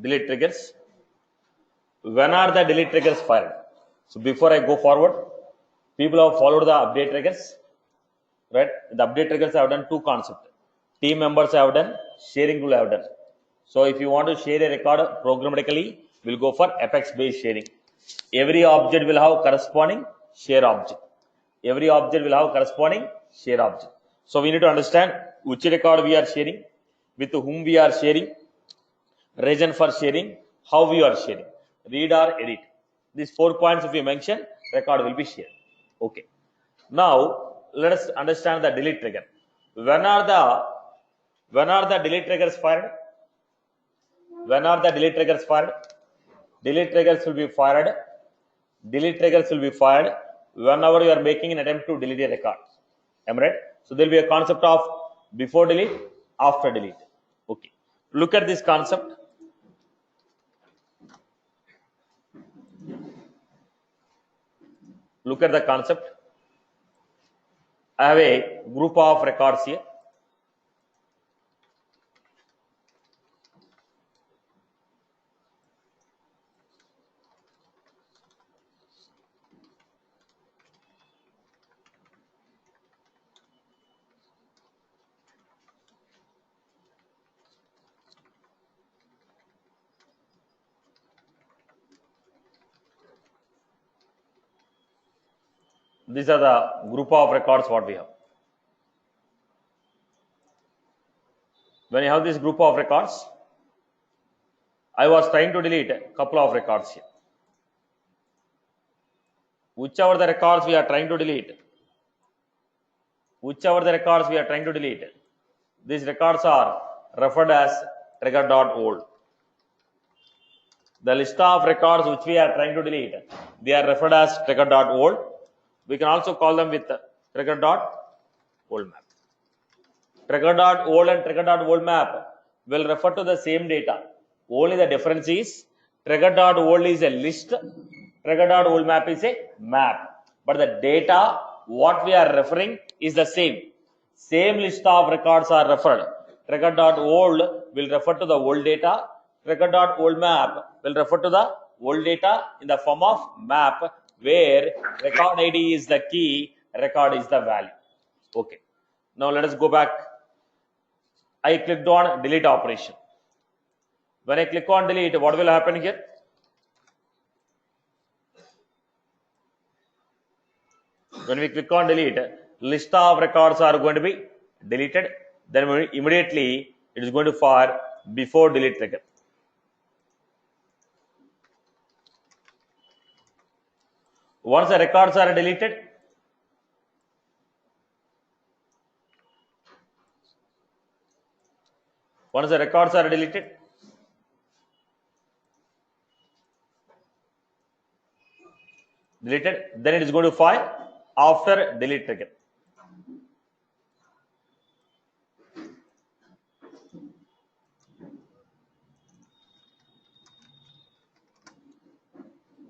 delete triggers. When are the delete triggers fired? So before I go forward, people have followed the update triggers, right? The update triggers have done two concepts. Team members have done, sharing rule have done. So if you want to share a record programmatically, we'll go for Apex based sharing. Every object will have corresponding share object. Every object will have corresponding share object. So we need to understand which record we are sharing, with whom we are sharing, reason for sharing, how we are sharing, read or edit. These 4 points if we mention, record will be shared. Okay. Now let us understand the delete trigger. When are the delete triggers fired? When are the delete triggers fired? Delete triggers will be fired. Delete triggers will be fired whenever you are making an attempt to delete a record. Am I right? So there will be a concept of before delete, after delete. Okay. Look at this concept. Look at the concept. I have a group of records here. These are the group of records what we have. When you have this group of records, I was trying to delete a couple of records here. Whichever the records we are trying to delete, these records are referred as trigger.old. The list of records which we are trying to delete, they are referred as trigger.old. We can also call them with trigger.old map. Trigger.old and trigger.old map will refer to the same data. Only the difference is trigger.old is a list, trigger.old map is a map. But the data what we are referring is the same. Same list of records are referred. Trigger.old will refer to the old data. Trigger.old map will refer to the old data in the form of map, where record ID is the key, record is the value. Okay. Now let us go back. I clicked on delete operation. When I click on delete, what will happen here? When we click on delete, list of records are going to be deleted. Then immediately it is going to fire before delete trigger. Once the records are deleted, then it is going to fire after delete trigger.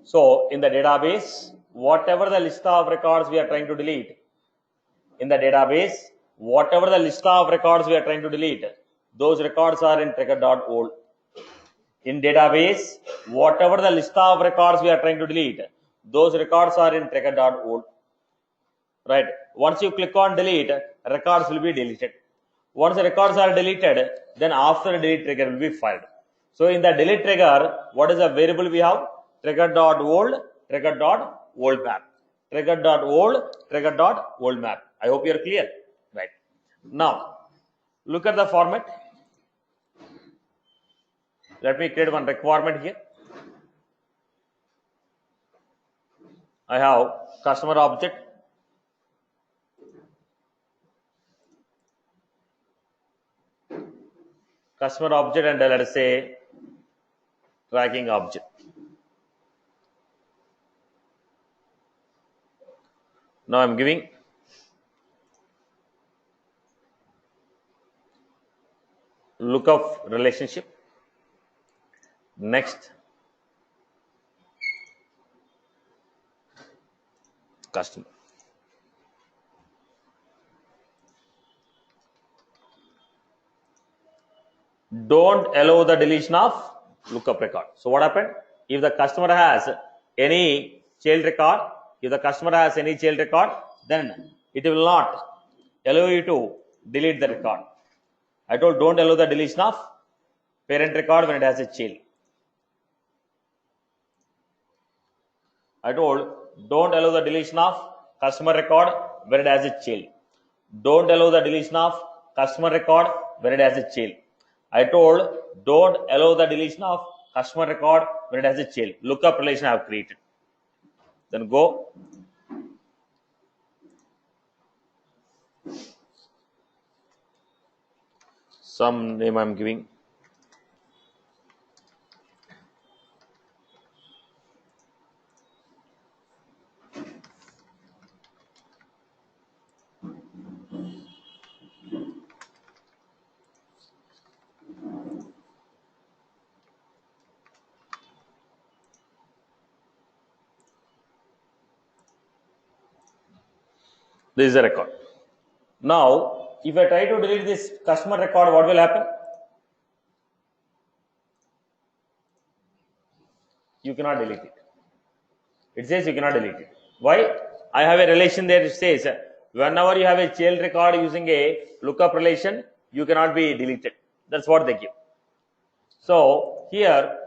So in the database, whatever the list of records we are trying to delete, those records are in trigger.old. In database, whatever the list of records we are trying to delete, those records are in trigger.old. Right. Once you click on delete, records will be deleted. Once the records are deleted, then after delete trigger will be fired. So in the delete trigger, what is the variable we have? Trigger.old, trigger.old map. Trigger.old map. I hope you are clear. Right. Now, look at the format. Let me create one requirement here. I have customer object. And let us say tracking object. Now I'm giving lookup relationship. Next, customer. Don't allow the deletion of lookup record. So what happened? If the customer has any child record, then it will not allow you to delete the record. I told don't allow the deletion of parent record when it has a child. I told don't allow the deletion of customer record when it has a child. Don't allow the deletion of customer record when it has a child. I told don't allow the deletion of customer record when it has a child. Lookup relation I have created. Then go. Some name I am giving. This is a record. Now, if I try to delete this customer record, what will happen? You cannot delete it. It says you cannot delete it. Why? I have a relation there. It says whenever you have a child record using a lookup relation, you cannot be deleted. That's what they give. So here,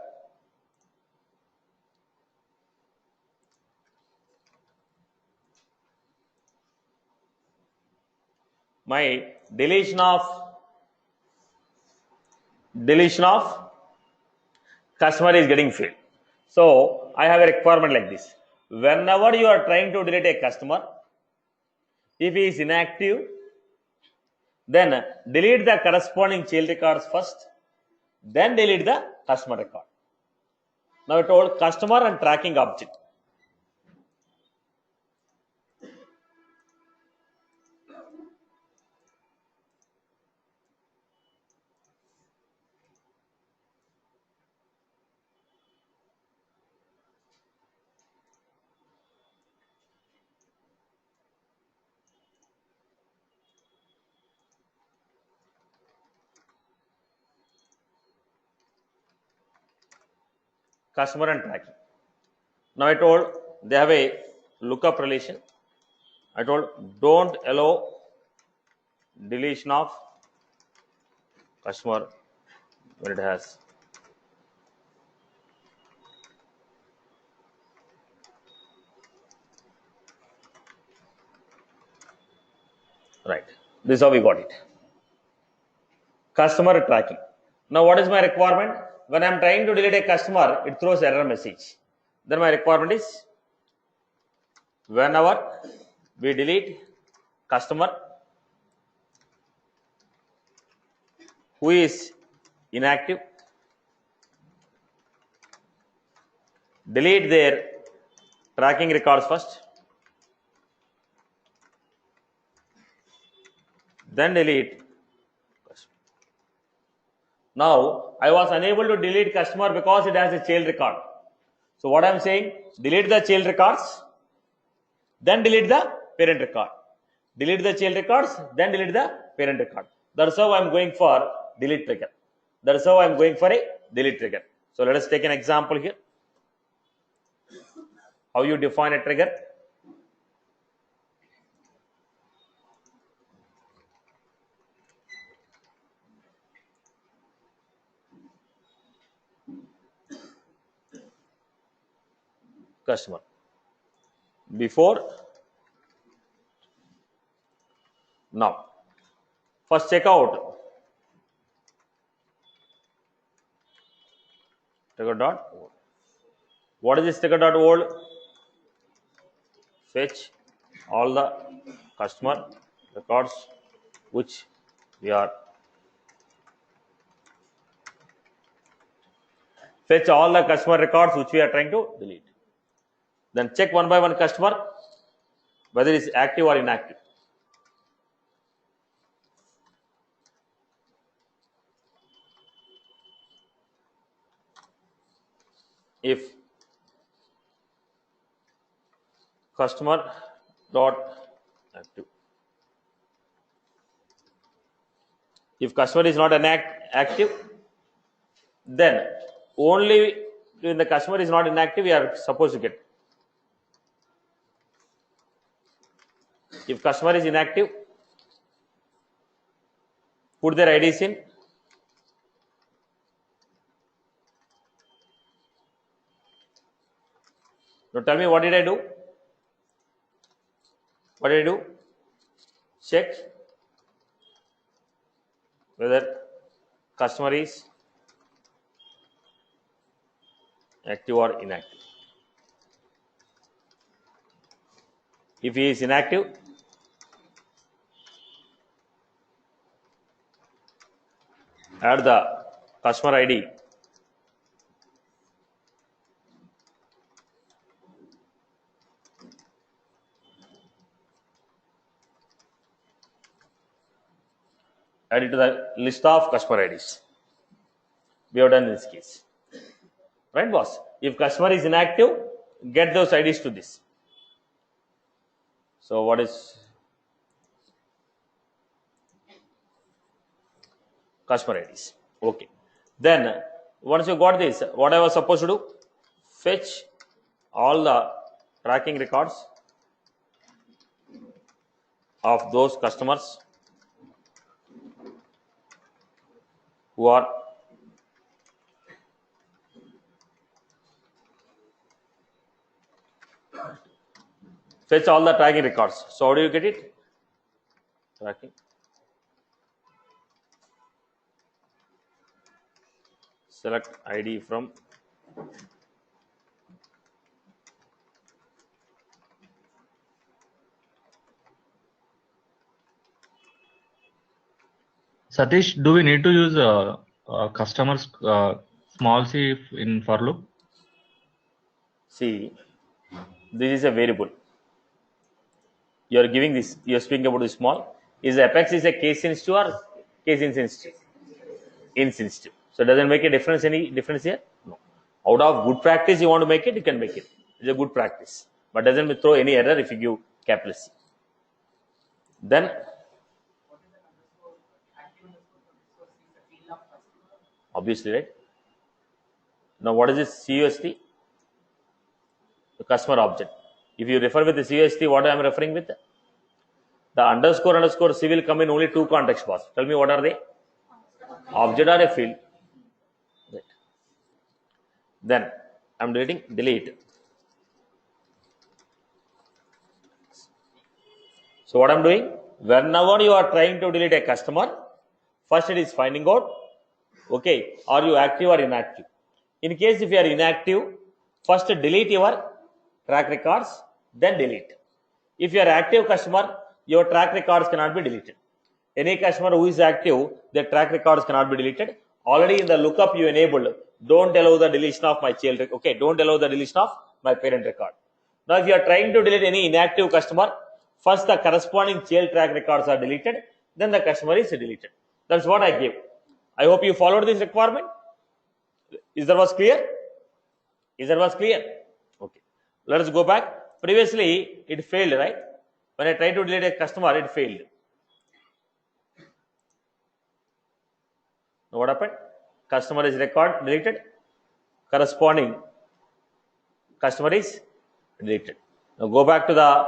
my deletion of customer is getting failed. So I have a requirement like this. Whenever you are trying to delete a customer, if he is inactive, then delete the corresponding child records first, then delete the customer record. Now I told customer and tracking object. Customer and tracking. Now I told they have a lookup relation. I told don't allow deletion of customer when it has right. This is how we got it. Customer tracking. Now what is my requirement? When I am trying to delete a customer, it throws error message. Then my requirement is whenever we delete customer who is inactive, delete their tracking records first, then delete. Now I was unable to delete customer because it has a child record. So what I am saying, delete the child records, then delete the parent record. Delete the child records, then delete the parent record. That's how I am going for delete trigger. That's how I am going for a delete trigger. So let us take an example here. How you define a trigger? Customer. Before, now. First check out trigger dot old. What is this trigger dot old? Fetch all the customer records which we are fetch all the customer records which we are trying to delete. Then check one by one customer whether it is active or inactive. If customer dot active, if customer is not active, then only when the customer is not inactive, we are supposed to get. If customer is inactive, put their IDs in. Now tell me, what did I do? What did I do? Check whether customer is active or inactive. If he is inactive, add the customer ID add it to the list of customer IDs. We have done in this case. Right, boss? If customer is inactive, get those IDs to this. So what is customer IDs? Okay. Then once you got this, what I was supposed to do? Fetch all the tracking records of those customers who are fetch all the tracking records. So how do you get it? Tracking. Select ID from Satish, do we need to use customers small c in for loop? See, this is a variable. You are giving this. You are speaking about the small. Is Apex is a case sensitive or case insensitive? Insensitive. So doesn't make a difference. Any difference here? No. Out of good practice, you want to make it, you can make it. It's a good practice, but doesn't throw any error if you give capital C. Then, obviously, right? Now, what is this CUST? The customer object. If you refer with the CUST, what I am referring with? The underscore C will come in only two context box. Tell me, what are they? Object or a field? Right. Then I am deleting delete. So what I am doing? Whenever you are trying to delete a customer, first it is finding out, okay, are you active or inactive? In case if you are inactive, first delete your track records, then delete. If you are active customer, your track records cannot be deleted. Any customer who is active, their track records cannot be deleted. Already in the lookup you enabled, don't allow the deletion of my child. Okay, don't allow the deletion of my parent record. Now if you are trying to delete any inactive customer, first the corresponding child track records are deleted, then the customer is deleted. That's what I gave. I hope you followed this requirement. Is that was clear? Is that was clear? Okay. Let us go back. Previously it failed, right? When I tried to delete a customer, it failed. Now what happened? Customer is record deleted. Corresponding customer is deleted. Now go back to the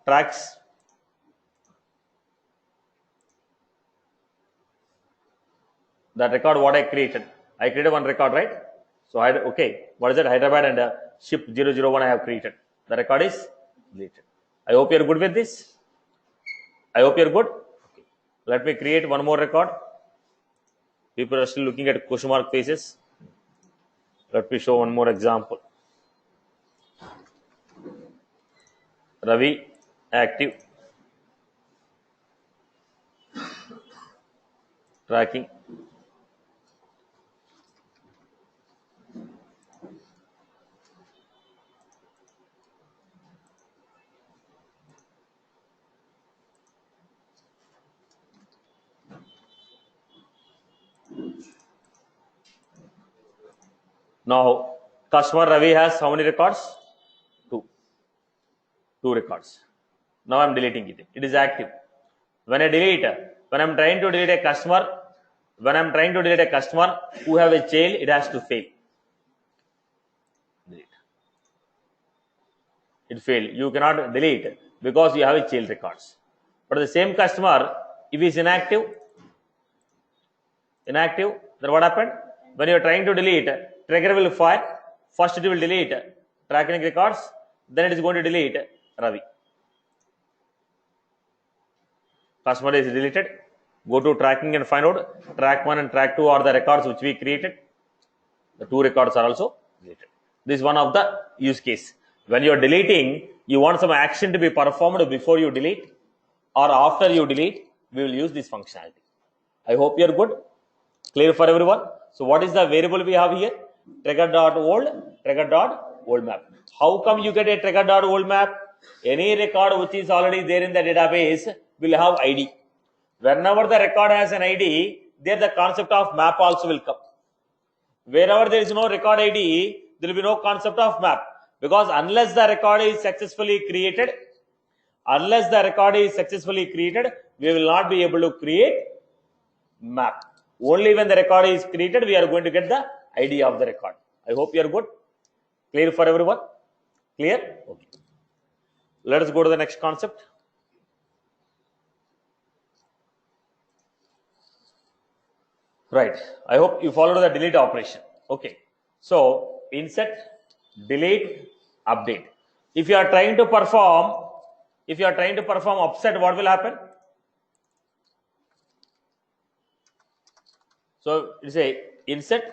tracks. That record what I created. I created one record, right? So okay, what is that? Hyderabad and ship 001 I have created. The record is deleted. I hope you are good with this. I hope you are good. Okay. Let me create one more record. People are still looking at question mark faces. Let me show one more example. Ravi active. Tracking. Now, customer Ravi has how many records? Two records. Now I am deleting it. It is active. When I delete, when I am trying to delete a customer, who have a child, it has to fail. it failed. You cannot delete because you have a child records. But the same customer, if he is inactive, then what happened? When you are trying to delete, trigger will fire. First it will delete tracking records, then it is going to delete Ravi. Customer is deleted. Go to tracking and find out track 1 and track 2 are the records which we created. The 2 records are also deleted. This is one of the use case. When you are deleting, you want some action to be performed before you delete or after you delete. We will use this functionality. I hope you are good. Clear for everyone? So what is the variable we have here? Trigger.old map. How come you get a trigger.old map? Any record which is already there in the database will have ID. Whenever the record has an ID, there the concept of map also will come. Wherever there is no record ID, there will be no concept of map. Because unless the record is successfully created, we will not be able to create map. Only when the record is created, we are going to get the ID of the record. I hope you are good. Clear for everyone? Clear? Okay. Let us go to the next concept. Right. I hope you followed the delete operation. Okay. So insert, delete, update. If you are trying to perform upset, what will happen? So it's a insert.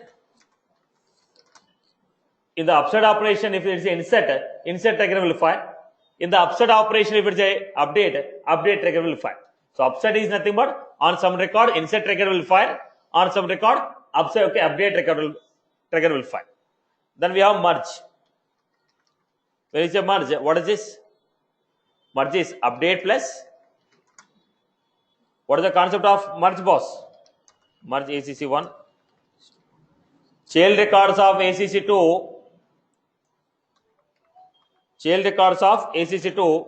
In the upset operation, if it is insert trigger will fire. In the upset operation, if it is a update trigger will fire. So upset is nothing but on some record, insert trigger will fire. On some record, update trigger will fire. Then we have merge. When you say merge, what is this? Merge is update plus. What is the concept of merge, boss? Merge ACC1. Child records of ACC2. Child records of ACC2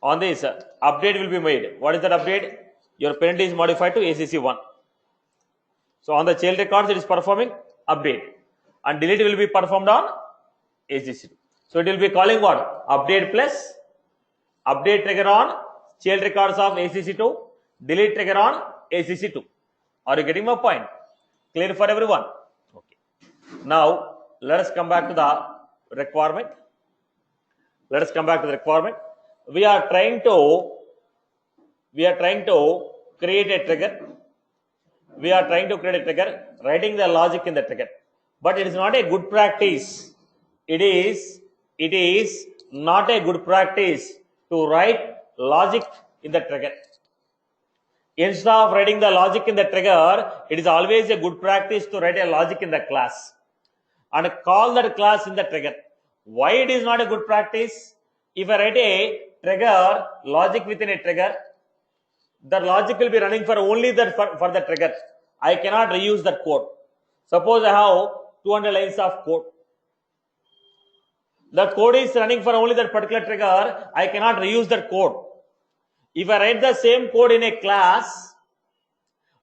on this update will be made. What is that update? Your parent is modified to ACC1. So on the child records, it is performing update, and delete will be performed on ACC2. So it will be calling what? Update plus update trigger on child records of ACC2, delete trigger on ACC2. Are you getting my point? Clear for everyone? Okay. Now let us come back to the requirement. We are trying to create a trigger. Writing the logic in the trigger, but it is not a good practice. It is not a good practice to write logic in the trigger. Instead of writing the logic in the trigger, it is always a good practice to write a logic in the class and call that class in the trigger. Why it is not a good practice? If I write a trigger logic within a trigger, the logic will be running for only for the trigger. I cannot reuse that code. Suppose I have 200 lines of code. The code is running for only that particular trigger. I cannot reuse that code. If I write the same code in a class,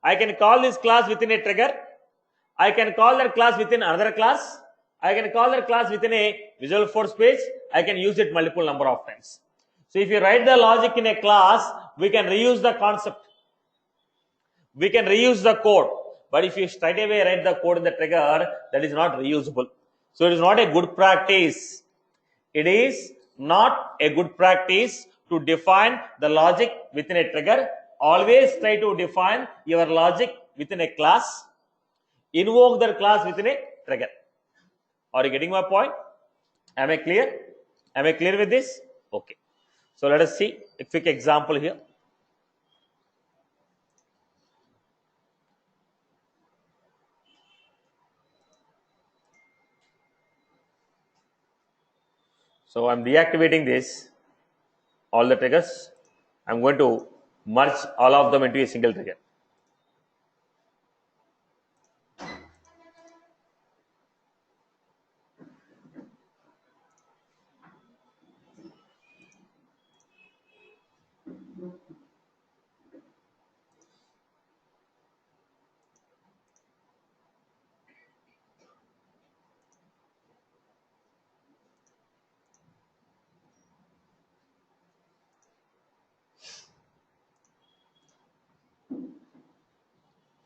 I can call this class within a trigger. I can call that class within another class. I can call that class within a Visualforce page. I can use it multiple number of times. So if you write the logic in a class, we can reuse the concept. We can reuse the code. But if you straight away write the code in the trigger, that is not reusable. So it is not a good practice. It is not a good practice to define the logic within a trigger. Always try to define your logic within a class. Invoke that class within a trigger. Are you getting my point? Am I clear? Am I clear with this? Okay. So let us see a quick example here. So I'm deactivating this, all the triggers. I'm going to merge all of them into a single trigger.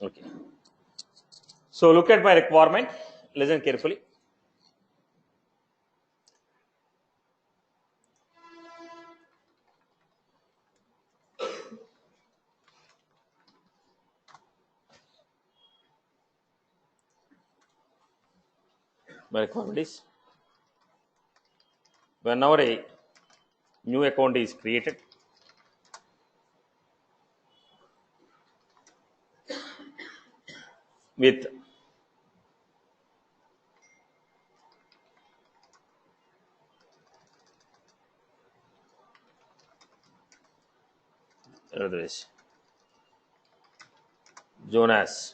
Okay. So look at my requirement. Listen carefully. My requirement is whenever a new account is created, with this Jonas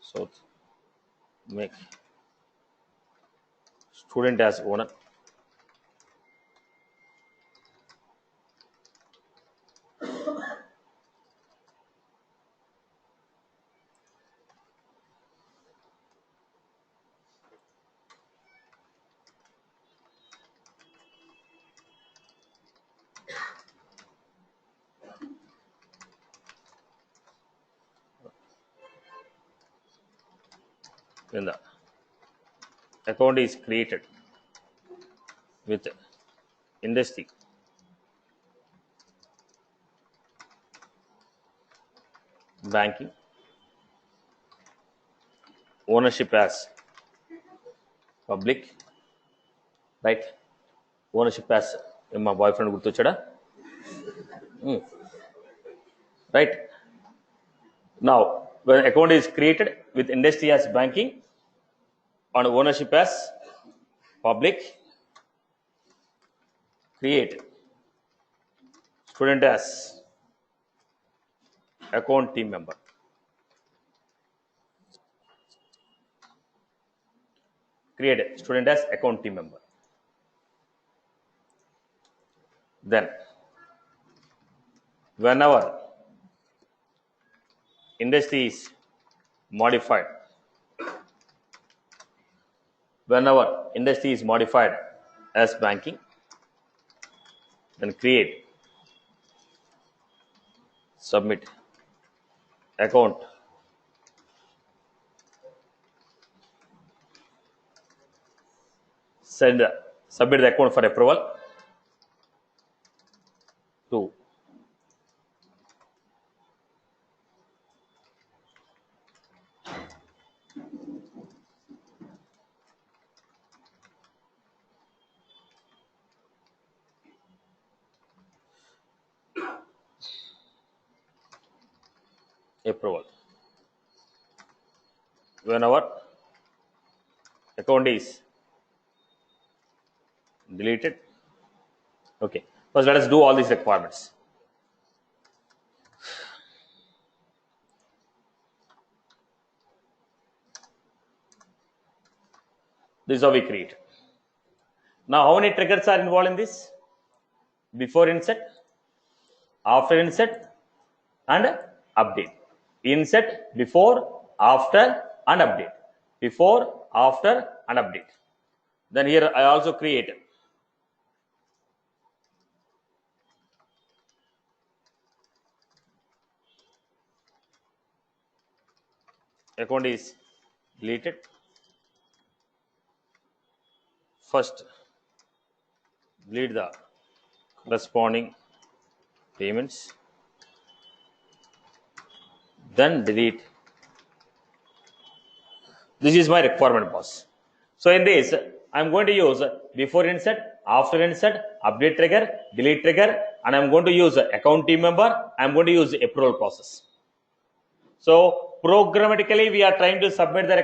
so make student as owner, when the account is created with industry banking, ownership as public, right? Ownership as my boyfriend గుర్తొచ్చాడా? Right. Now when account is created with industry as banking and ownership as public, create student as account team member. Create student as account team member. Then whenever industry is modified, as banking, then create submit account submit the account for approval to approval. Whenever account is deleted, okay, first let us do all these requirements. This is how we create. Now how many triggers are involved in this? Before insert, after insert, and update. Insert, before, after, and update. Before, after, and update. Then here I also create account is deleted. First delete the corresponding payments, then delete. This is my requirement, boss. So in this I'm going to use before insert, after insert, update trigger, delete trigger, and I'm going to use account team member. I'm going to use approval process. So programmatically we are trying to submit the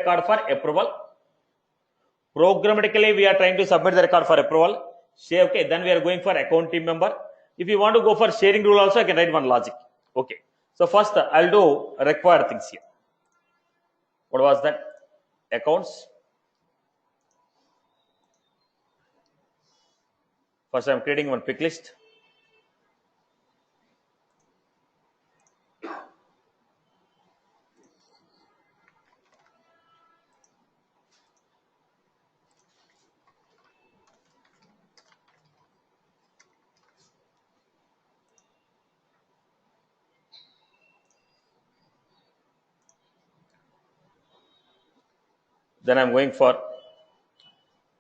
record for approval. Say okay, then we are going for account team member. If you want to go for sharing rule also, I can write one logic. Okay, so first I'll do required things here. What was that? Accounts. First I'm creating one pick list. Then I'm going for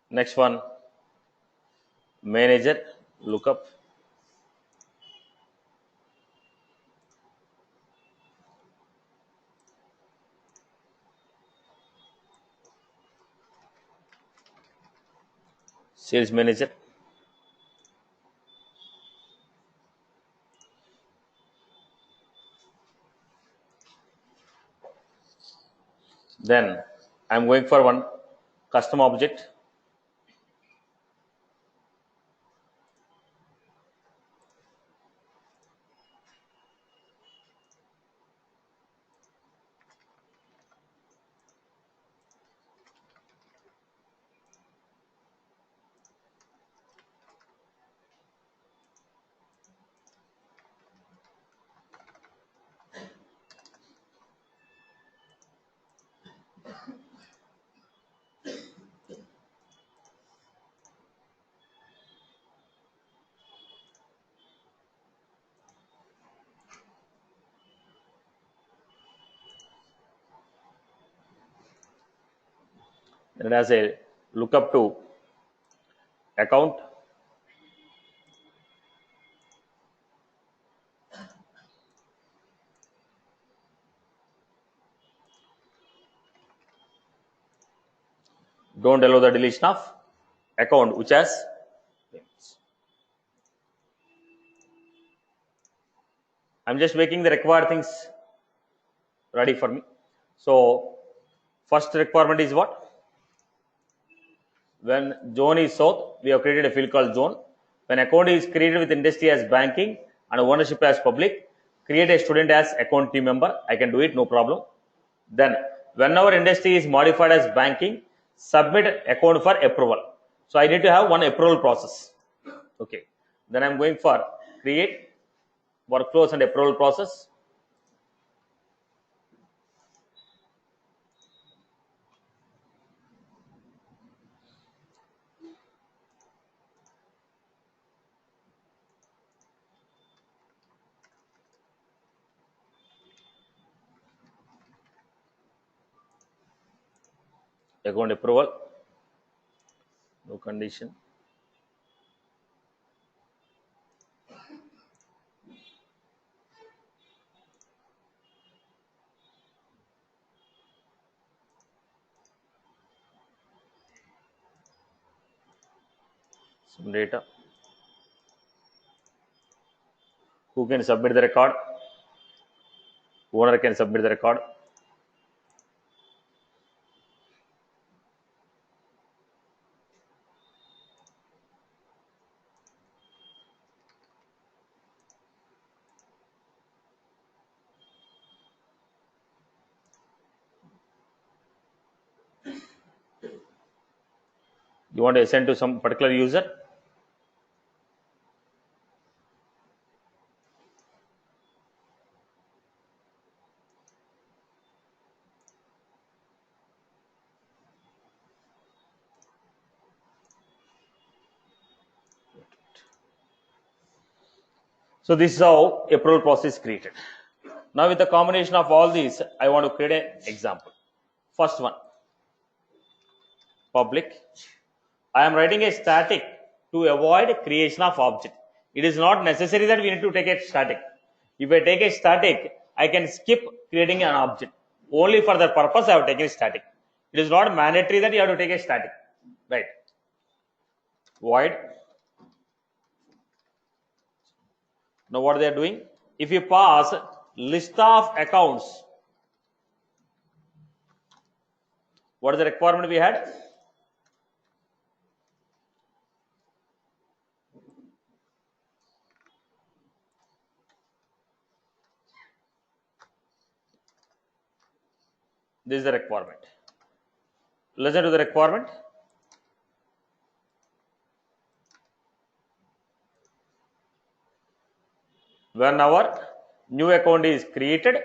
next one, manager lookup. Sales manager. Then I'm going for one custom object. Then it has a lookup to account. Don't allow the deletion of account which has payments. I'm just making the required things ready for me. So first requirement is what? When zone is south, we have created a field called zone. When account is created with industry as banking and ownership as public, create a student as account team member. I can do it, no problem. Then when our industry is modified as banking, submit account for approval. So I need to have one approval process. Okay. Then I'm going for create workflows and approval process. Account approval, no condition. Some data. Who can submit the record? Owner can submit the record. You want to send to some particular user? So this is how approval process is created. Now with the combination of all these, I want to create an example. First one, public. I am writing a static to avoid creation of object. It is not necessary that we need to take a static. If I take a static, I can skip creating an object. Only for that purpose I have taken static. It is not mandatory that you have to take a static. Right. Void. Now what they are doing? If you pass list of accounts, what is the requirement we had? This is the requirement. Listen to the requirement. When our new account is created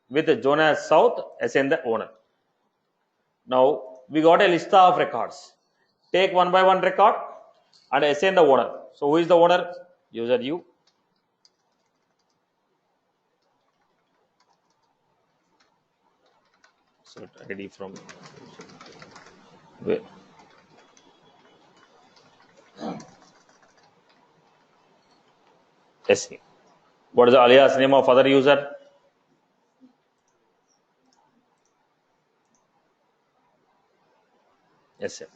with Jonas South assign the owner. Now we got a list of records. Take one by one record and assign the owner. So who is the owner? User U. So ID from where? Yes. What is the alias name of other user? Yes, sir.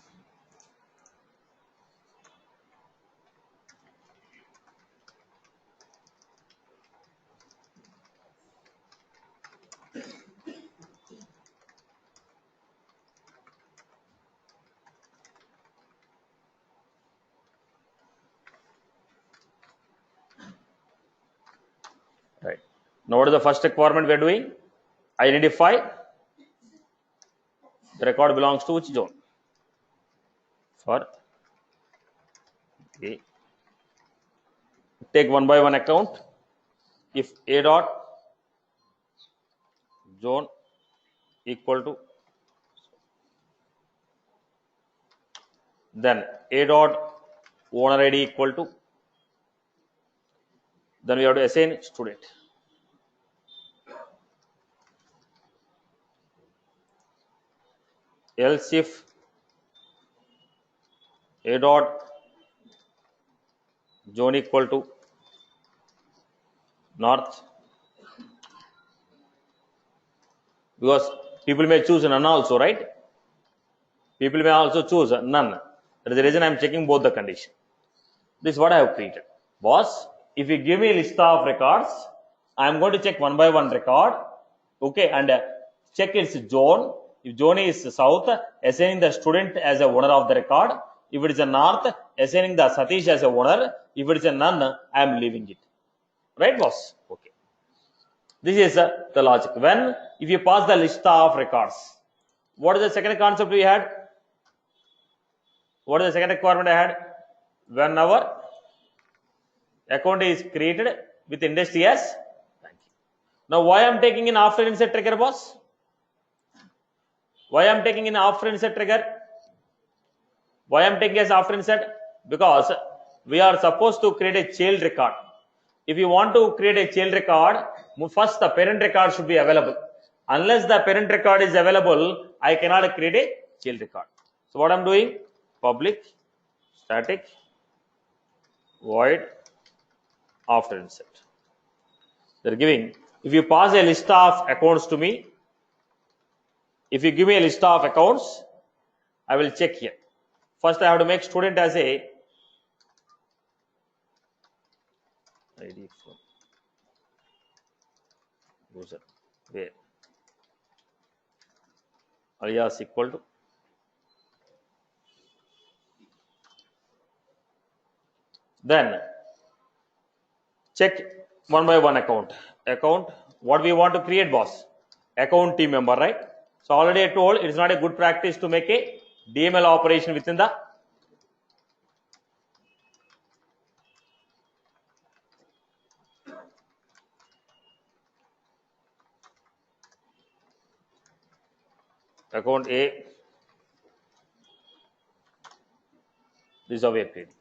Right. Now, what is the first requirement we are doing? Identify the record belongs to which zone. For A, take one by one account. If A dot zone equal to, then A dot owner ID equal to, then we have to assign student. Else if A dot zone equal to north, because people may choose none also, right? People may also choose none. That is the reason I am checking both the condition. This is what I have created. Boss, if you give me a list of records, I am going to check one by one record, okay, and check its zone. If zone is south, assigning the student as a owner of the record. If it is a north, assigning the Satish as a owner. If it is a none, I am leaving it. Right, boss? Okay. This is the logic. When, if you pass the list of records, what is the second concept we had? What is the second requirement I had? When our account is created with industry as banking. Now, why I am taking in after insert trigger, boss? Why I am taking in after insert trigger? Why I am taking as after insert? Because we are supposed to create a child record. If you want to create a child record, first the parent record should be available. Unless the parent record is available, I cannot create a child record. So what I am doing? Public static void after insert. They're giving, if you pass a list of accounts to me, if you give me a list of accounts, I will check here. First, I have to make student as a ID from user where alias equal to, then check one by one account. What we want to create, boss? Account team member, right? So already I told it is not a good practice to make a DML operation within the account A. This is how we are creating.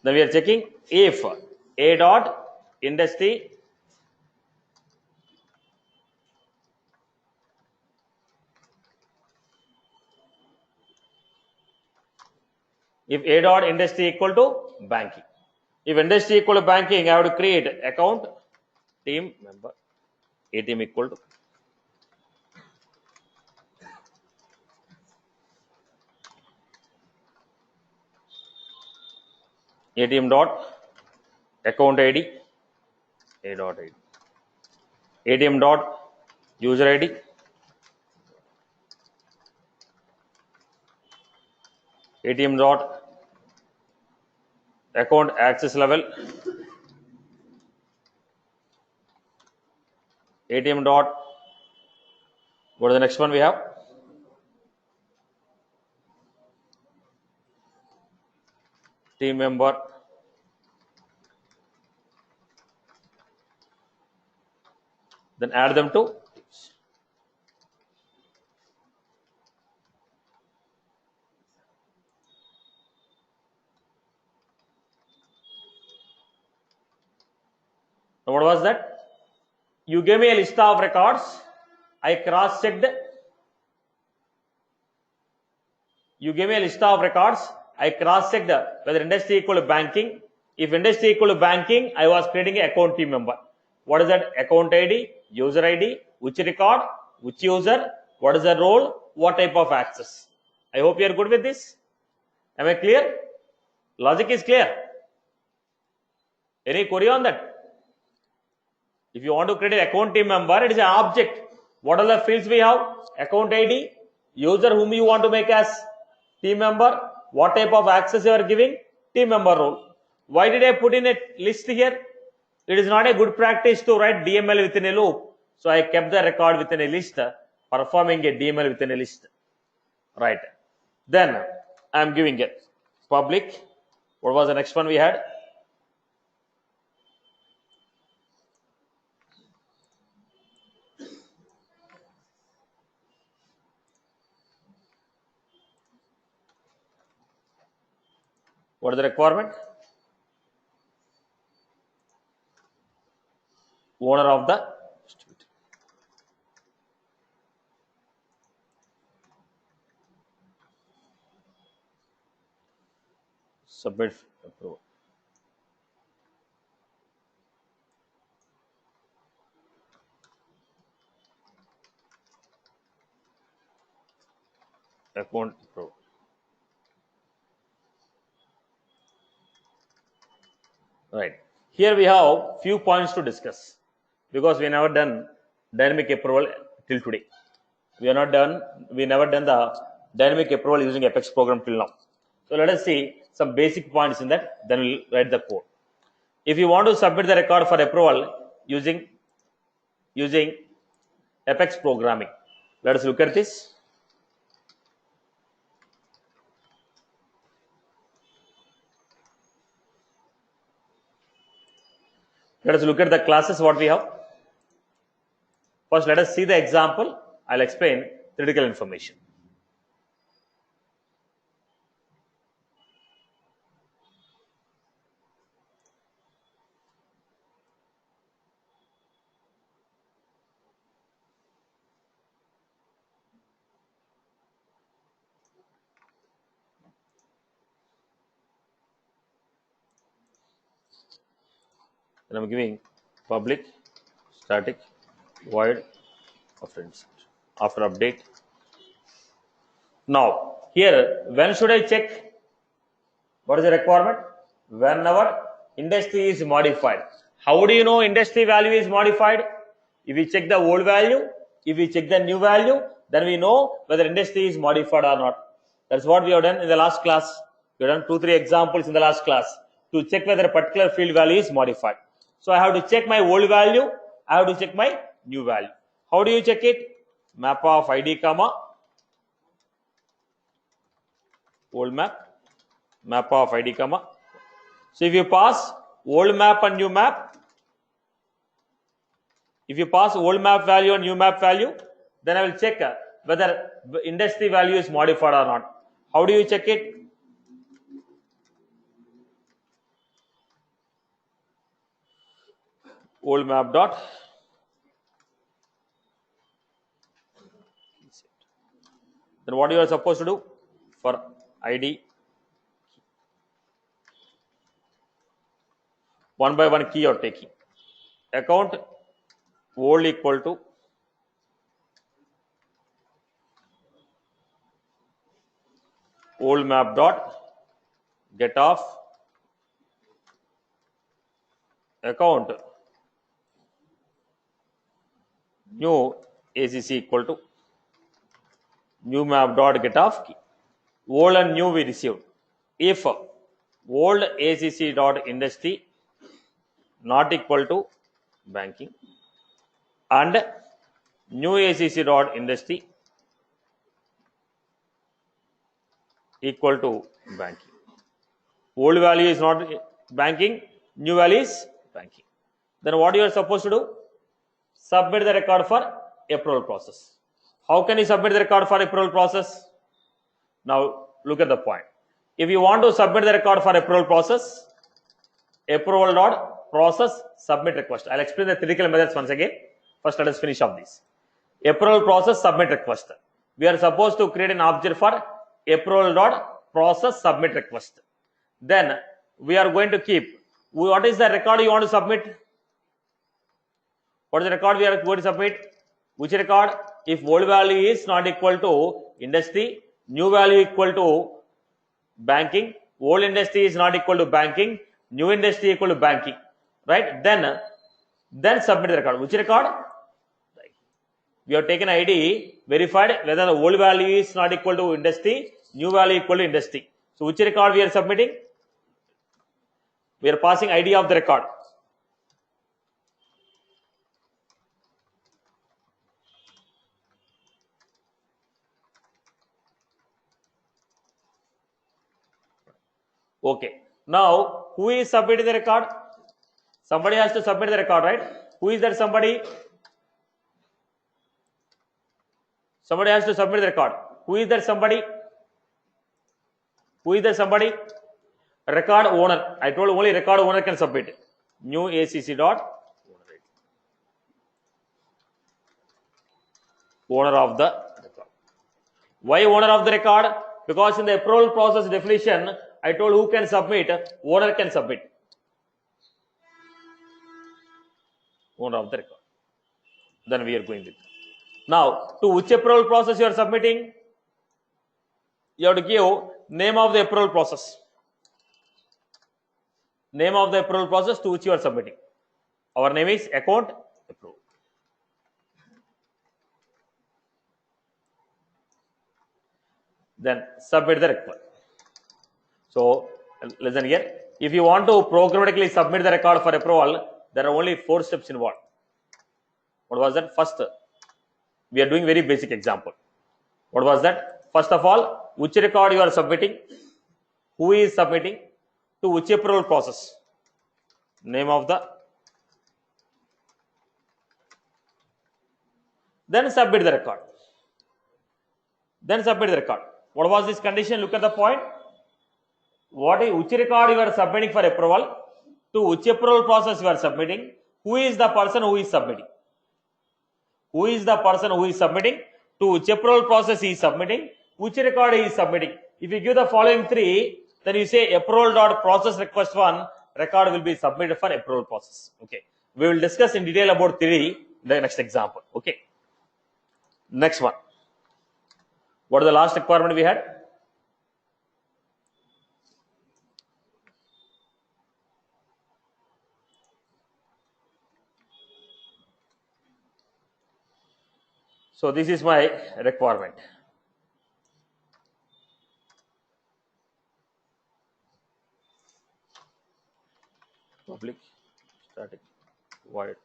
Then we are checking if A dot industry if A dot industry equal to banking. If industry equal to banking, I have to create account team member ATM equal to ATM dot account ID A dot ID ATM dot user ID ATM dot account access level ATM dot, what is the next one we have? Team member then add them to teams. Now what was that? You gave me a list of records. I cross-checked. You gave me a list of records. I cross-checked whether industry equal to banking. If industry equal to banking, I was creating an account team member. What is that? Account ID, user ID, which record, which user, what is the role, what type of access. I hope you are good with this. Am I clear? Logic is clear. Any query on that? If you want to create an account team member, it is an object. What are the fields we have? Account ID, user whom you want to make as team member, what type of access you are giving, team member role. Why did I put in a list here? It is not a good practice to write DML within a loop. So I kept the record within a list, performing a DML within a list. Right. Then I am giving it public. What was the next one we had? What is the requirement? Owner of the distributor. Submit approval. Account approval. Right. Here we have few points to discuss because we never done dynamic approval till today. We never done the dynamic approval using Apex program till now. So let us see some basic points in that, then we'll write the code. If you want to submit the record for approval using Apex programming, let us look at this. Let us look at the classes what we have. First, let us see the example. I'll explain critical information. And I'm giving public static void after update. Now here, when should I check? What is the requirement? Whenever industry is modified. How do you know industry value is modified? If we check the old value, if we check the new value, then we know whether industry is modified or not. That's what we have done in the last class. We have done 2-3 examples in the last class to check whether a particular field value is modified. So I have to check my old value. I have to check my new value. How do you check it? Map of ID comma old map of ID comma. So if you pass old map and new map, if you pass old map value and new map value, then I will check whether industry value is modified or not. How do you check it? Old map dot then what you are supposed to do for ID, one by one key you are taking. Account old equal to old map dot get off account new ACC equal to new map dot get off key. Old and new we received. If old ACC dot industry not equal to banking and new ACC dot industry equal to banking. Old value is not banking, new value is banking. Then what you are supposed to do? Submit the record for approval process. How can you submit the record for approval process? Now look at the point. If you want to submit the record for approval process, approval dot process submit request. I'll explain the critical methods once again. First, let us finish off this. Approval process submit request. We are supposed to create an object for approval dot process submit request. Then we are going to keep, what is the record you want to submit? What is the record we are going to submit? Which record? If old value is not equal to industry, new value equal to banking, old industry is not equal to banking, new industry equal to banking, right? Then submit the record. Which record? We have taken ID, verified whether the old value is not equal to industry, new value equal to industry. So which record we are submitting? We are passing ID of the record. Okay. Now, who is submitting the record? Somebody has to submit the record, right? Who is that somebody? Somebody has to submit the record. Who is that somebody? Who is that somebody? Record owner. I told only record owner can submit. New ACC dot owner of the record. Why owner of the record? Because in the approval process definition, I told who can submit, owner can submit. Owner of the record. Then we are going with. Now, to which approval process you are submitting? You have to give name of the approval process. Name of the approval process to which you are submitting. Our name is account approval. Then submit the record. So, listen here. If you want to programmatically submit the record for approval, there are only 4 steps involved. What was that? First, we are doing very basic example. What was that? First of all, which record you are submitting, who is submitting, to which approval process, name of the, then submit the record. Then submit the record. What was this condition? Look at the point. Which record you are submitting for approval, to which approval process you are submitting, who is the person who is submitting. Who is the person who is submitting, to which approval process he is submitting, which record he is submitting. If you give the following 3, then you say approval dot process request 1 record will be submitted for approval process. Okay. We will discuss in detail about 3 in the next example. Okay. Next one. What is the last requirement we had? So this is my requirement. Public, static, void.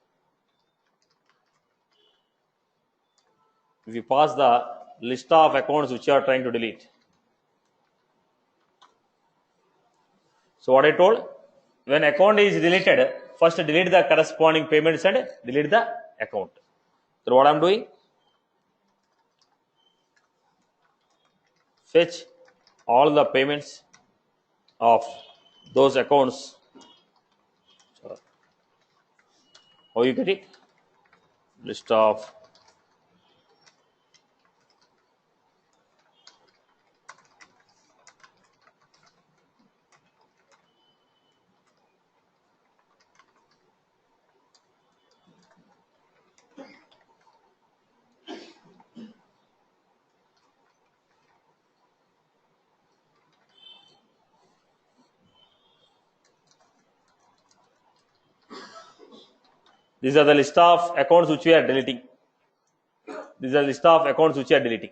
If you pass the list of accounts which you are trying to delete. So what I told, when account is deleted, first delete the corresponding payments and delete the account. So what I am doing? Fetch all the payments of those accounts. How you get it? List of these are the list of accounts which we are deleting. These are the list of accounts which we are deleting.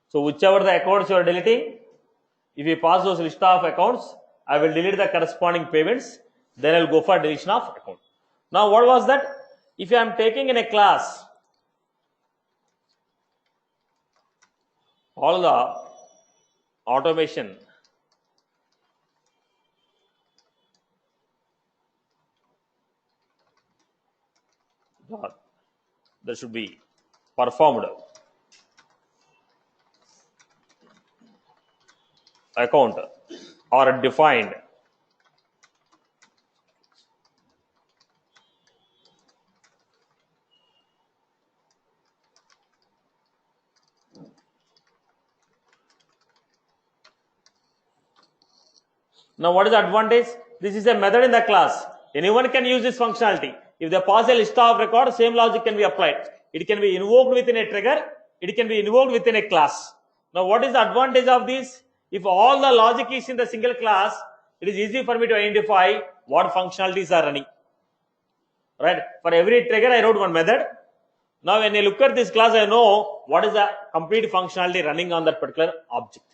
So whichever the accounts you are deleting, if you pass those list of accounts, I will delete the corresponding payments. Then I will go for deletion of account. Now what was that? If I am taking in a class all the automation that should be performed account are defined Now, what is the advantage? This is a method in the class. Anyone can use this functionality. If they pass a list of record, same logic can be applied. It can be invoked within a trigger. It can be invoked within a class. Now, what is the advantage of this? If all the logic is in the single class, it is easy for me to identify what functionalities are running. Right? For every trigger, I wrote one method. Now, when I look at this class, I know what is the complete functionality running on that particular object.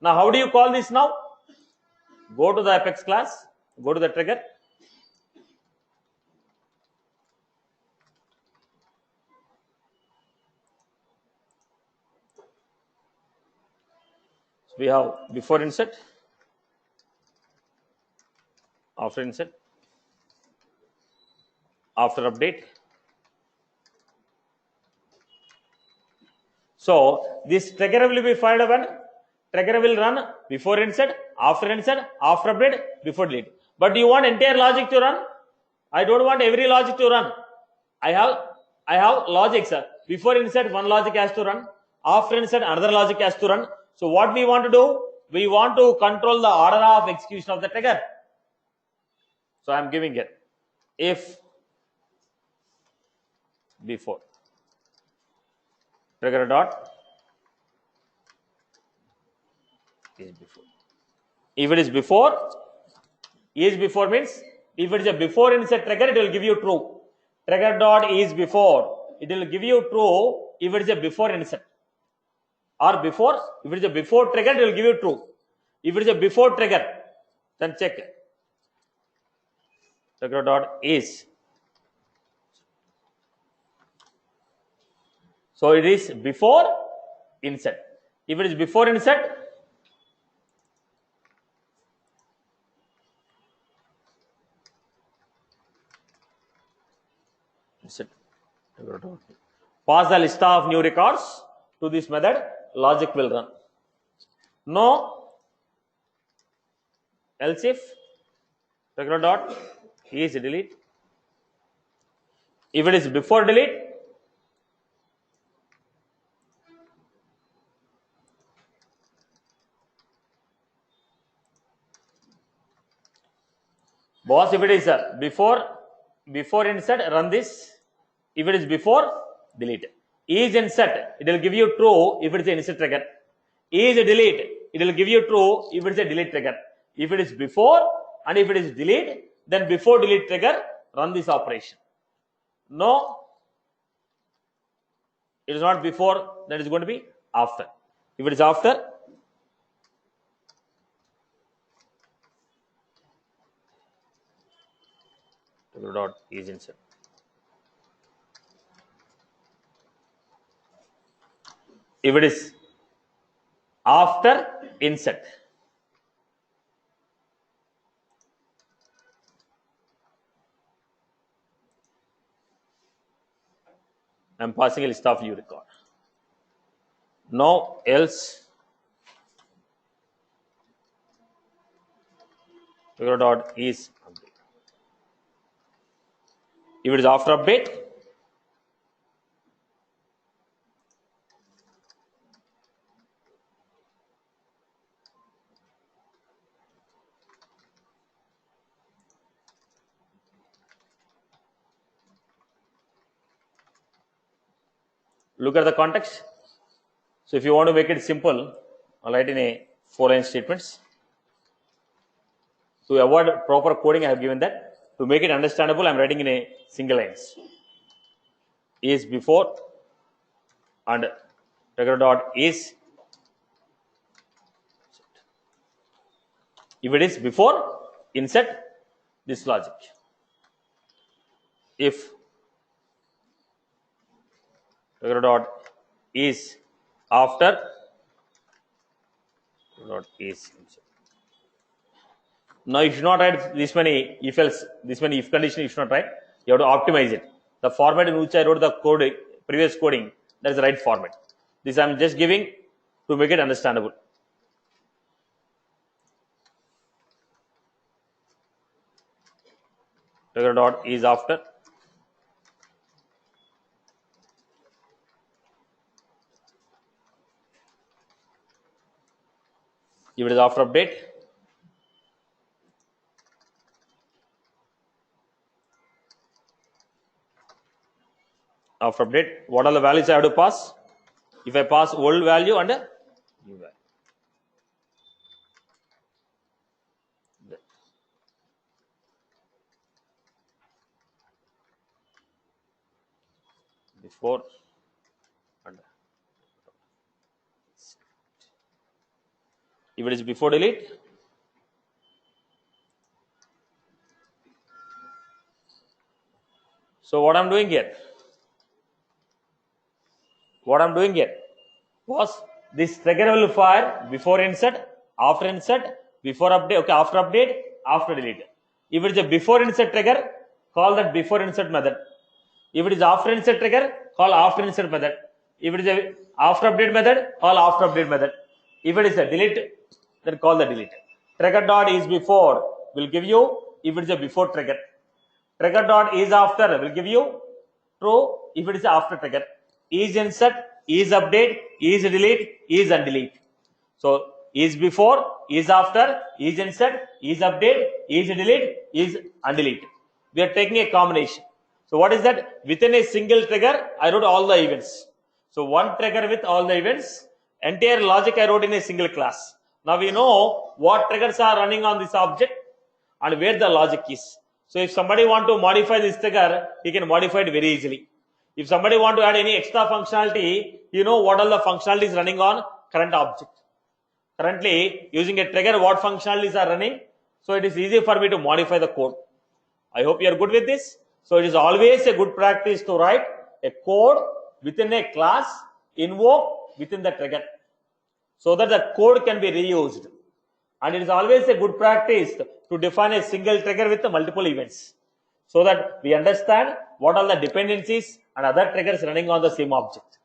Now, how do you call this now? Go to the Apex class, go to the trigger. So we have before insert, after insert, after update. So this trigger will be fired when trigger will run before insert, after update, before delete. But you want entire logic to run? I don't want every logic to run. I have logic, sir. Before insert, one logic has to run. After insert, another logic has to run. So what we want to do? We want to control the order of execution of the trigger. So I am giving it if before trigger dot is before. If it is before means if it is a before insert trigger, it will give you true. Trigger dot is before, it will give you true if it is a before insert. Or before, if it is a before trigger, it will give you true. If it is a before trigger, then check trigger dot is. So it is before insert. If it is before insert, pass the list of new records to this method, logic will run. No, else if trigger dot is delete. If it is before delete, boss, if it is before insert, run this. If it is before, delete. Is insert, it will give you true if it is an insert trigger. Is delete, it will give you true if it is a delete trigger. If it is before and if it is delete, then before delete trigger, run this operation. No, it is not before, that is going to be after. If it is after, trigger dot is insert. If it is after insert, I am passing a list of view record. No, else trigger dot is update. If it is after update, look at the context. So if you want to make it simple, I'll write in a 4-line statements. To avoid proper coding, I have given that. To make it understandable, I am writing in a single lines. Is before and trigger dot is. If it is before, insert this logic. If trigger dot is after, trigger dot is insert. Now you should not write this many if else, this many if condition you should not write. You have to optimize it. The format in which I wrote the code, previous coding, that is the right format. This I am just giving to make it understandable. Trigger dot is after. If it is after update, what are the values I have to pass? If I pass old value and a new value. Before and if it is before delete, so what I'm doing here was this trigger will fire before insert, after insert, before update, okay, after update, after delete. If it is a before insert trigger, call that before insert method. If it is after insert trigger, call after insert method. If it is a after update method, call after update method. If it is a delete, then call the delete. Trigger dot is before will give you if it is a before trigger. Trigger dot is after will give you true if it is after trigger. Is insert, is update, is delete, is undelete. So is before, is after, is insert, is update, is delete, is undelete. We are taking a combination. So what is that? Within a single trigger, I wrote all the events. So one trigger with all the events, entire logic I wrote in a single class. Now we know what triggers are running on this object and where the logic is. So if somebody want to modify this trigger, he can modify it very easily. If somebody want to add any extra functionality, you know what all the functionalities running on current object. Currently using a trigger, what functionalities are running. So it is easy for me to modify the code. I hope you are good with this. So it is always a good practice to write a code within a class, invoke within the trigger, so that the code can be reused. And it is always a good practice to define a single trigger with multiple events, so that we understand what are the dependencies and other triggers running on the same object.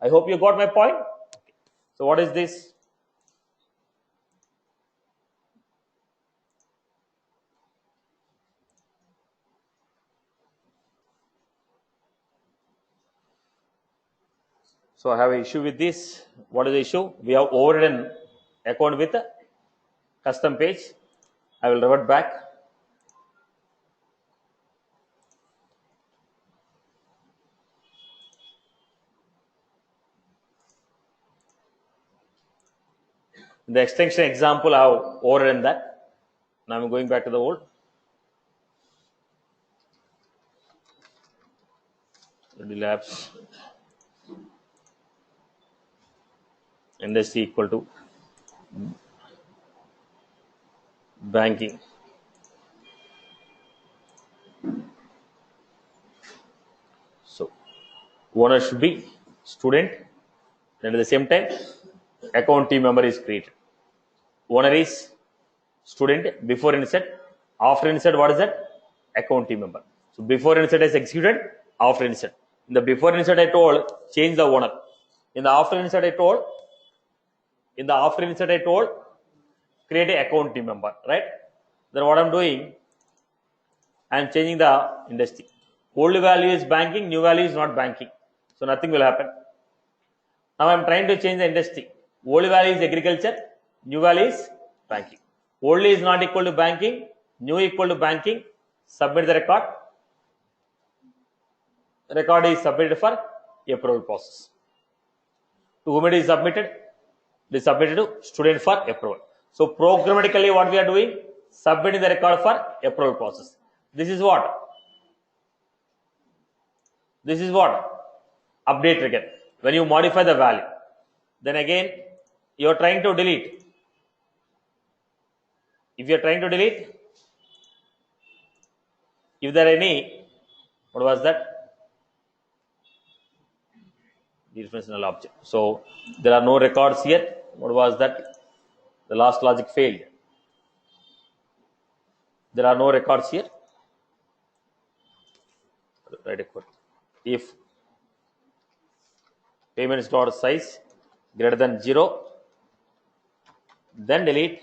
I hope you got my point. So what is this? So I have an issue with this. What is the issue? We have overridden account with a custom page. I will revert back. In the extension example, I have overridden that. Now I'm going back to the old. Labs industry equal to banking. So owner should be student, and at the same time account team member is created. Owner is student before insert, after insert what is that? Account team member. So before insert is executed, after insert. In the before insert I told change the owner. In the after insert I told create a account team member, right? Then what I'm doing, I'm changing the industry. Old value is banking, new value is not banking. So nothing will happen. Now I'm trying to change the industry. Old value is agriculture, new value is banking. Old is not equal to banking, new equal to banking. Submit the record. Record is submitted for approval process. To whom it is submitted? It is submitted to student for approval. So programmatically what we are doing? Submitting the record for approval process. This is what? Update trigger. When you modify the value, then again you are trying to delete. If you are trying to delete, if there are any, what was that? Dereferential object. So there are no records here. What was that? The last logic failed. There are no records here. Write a code. If payments dot size greater than 0, then delete.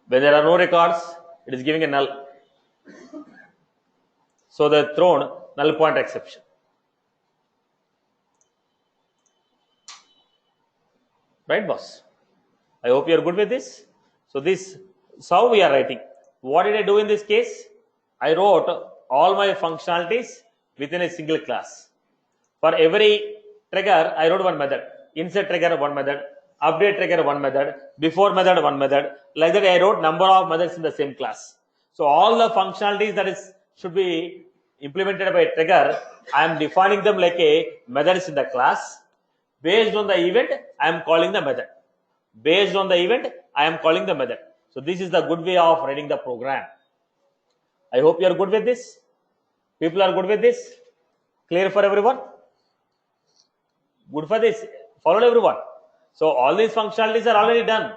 When there are no records, it is giving a null. So they thrown null pointer exception. Right, boss? I hope you are good with this. So this is how we are writing. What did I do in this case? I wrote all my functionalities within a single class. For every trigger, I wrote one method. Insert trigger, one method. Update trigger, one method. Before method, one method. Like that, I wrote number of methods in the same class. So all the functionalities that should be implemented by a trigger, I am defining them like a methods in the class. Based on the event, I am calling the method. Based on the event, I am calling the method. So this is the good way of writing the program. I hope you are good with this. People are good with this. Clear for everyone? Good for this. Followed everyone. So all these functionalities are already done.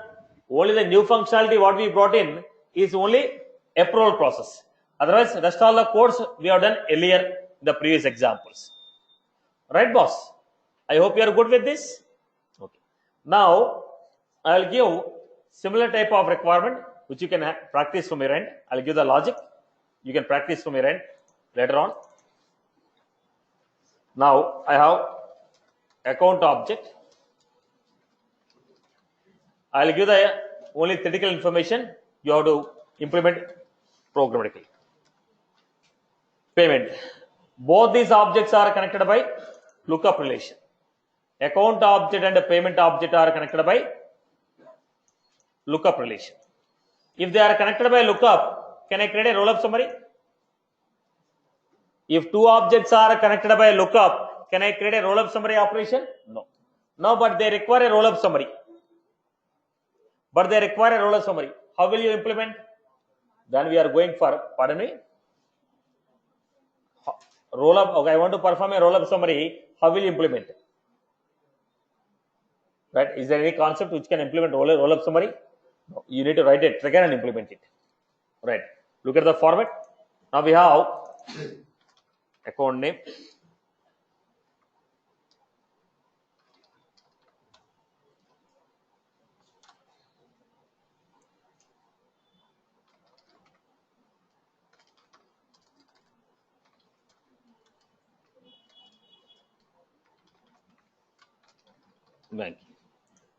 Only the new functionality what we brought in is only approval process. Otherwise, rest all the codes we have done earlier in the previous examples. Right, boss? I hope you are good with this. Okay. Now, I will give similar type of requirement which you can practice from your end. I will give the logic. You can practice from your end later on. Now, I have account object. I will give the only theoretical information you have to implement programmatically. Payment. Both these objects are connected by lookup relation. Account object and payment object are connected by lookup relation. If they are connected by lookup, can I create a roll-up summary? If two objects are connected by lookup, can I create a roll-up summary operation? No. No, but they require a roll-up summary. How will you implement? Then we are going for, pardon me, roll-up. Okay, I want to perform a roll-up summary. How will you implement? Right? Is there any concept which can implement roll-up summary? No. You need to write a trigger and implement it. Right. Look at the format. Now we have account name.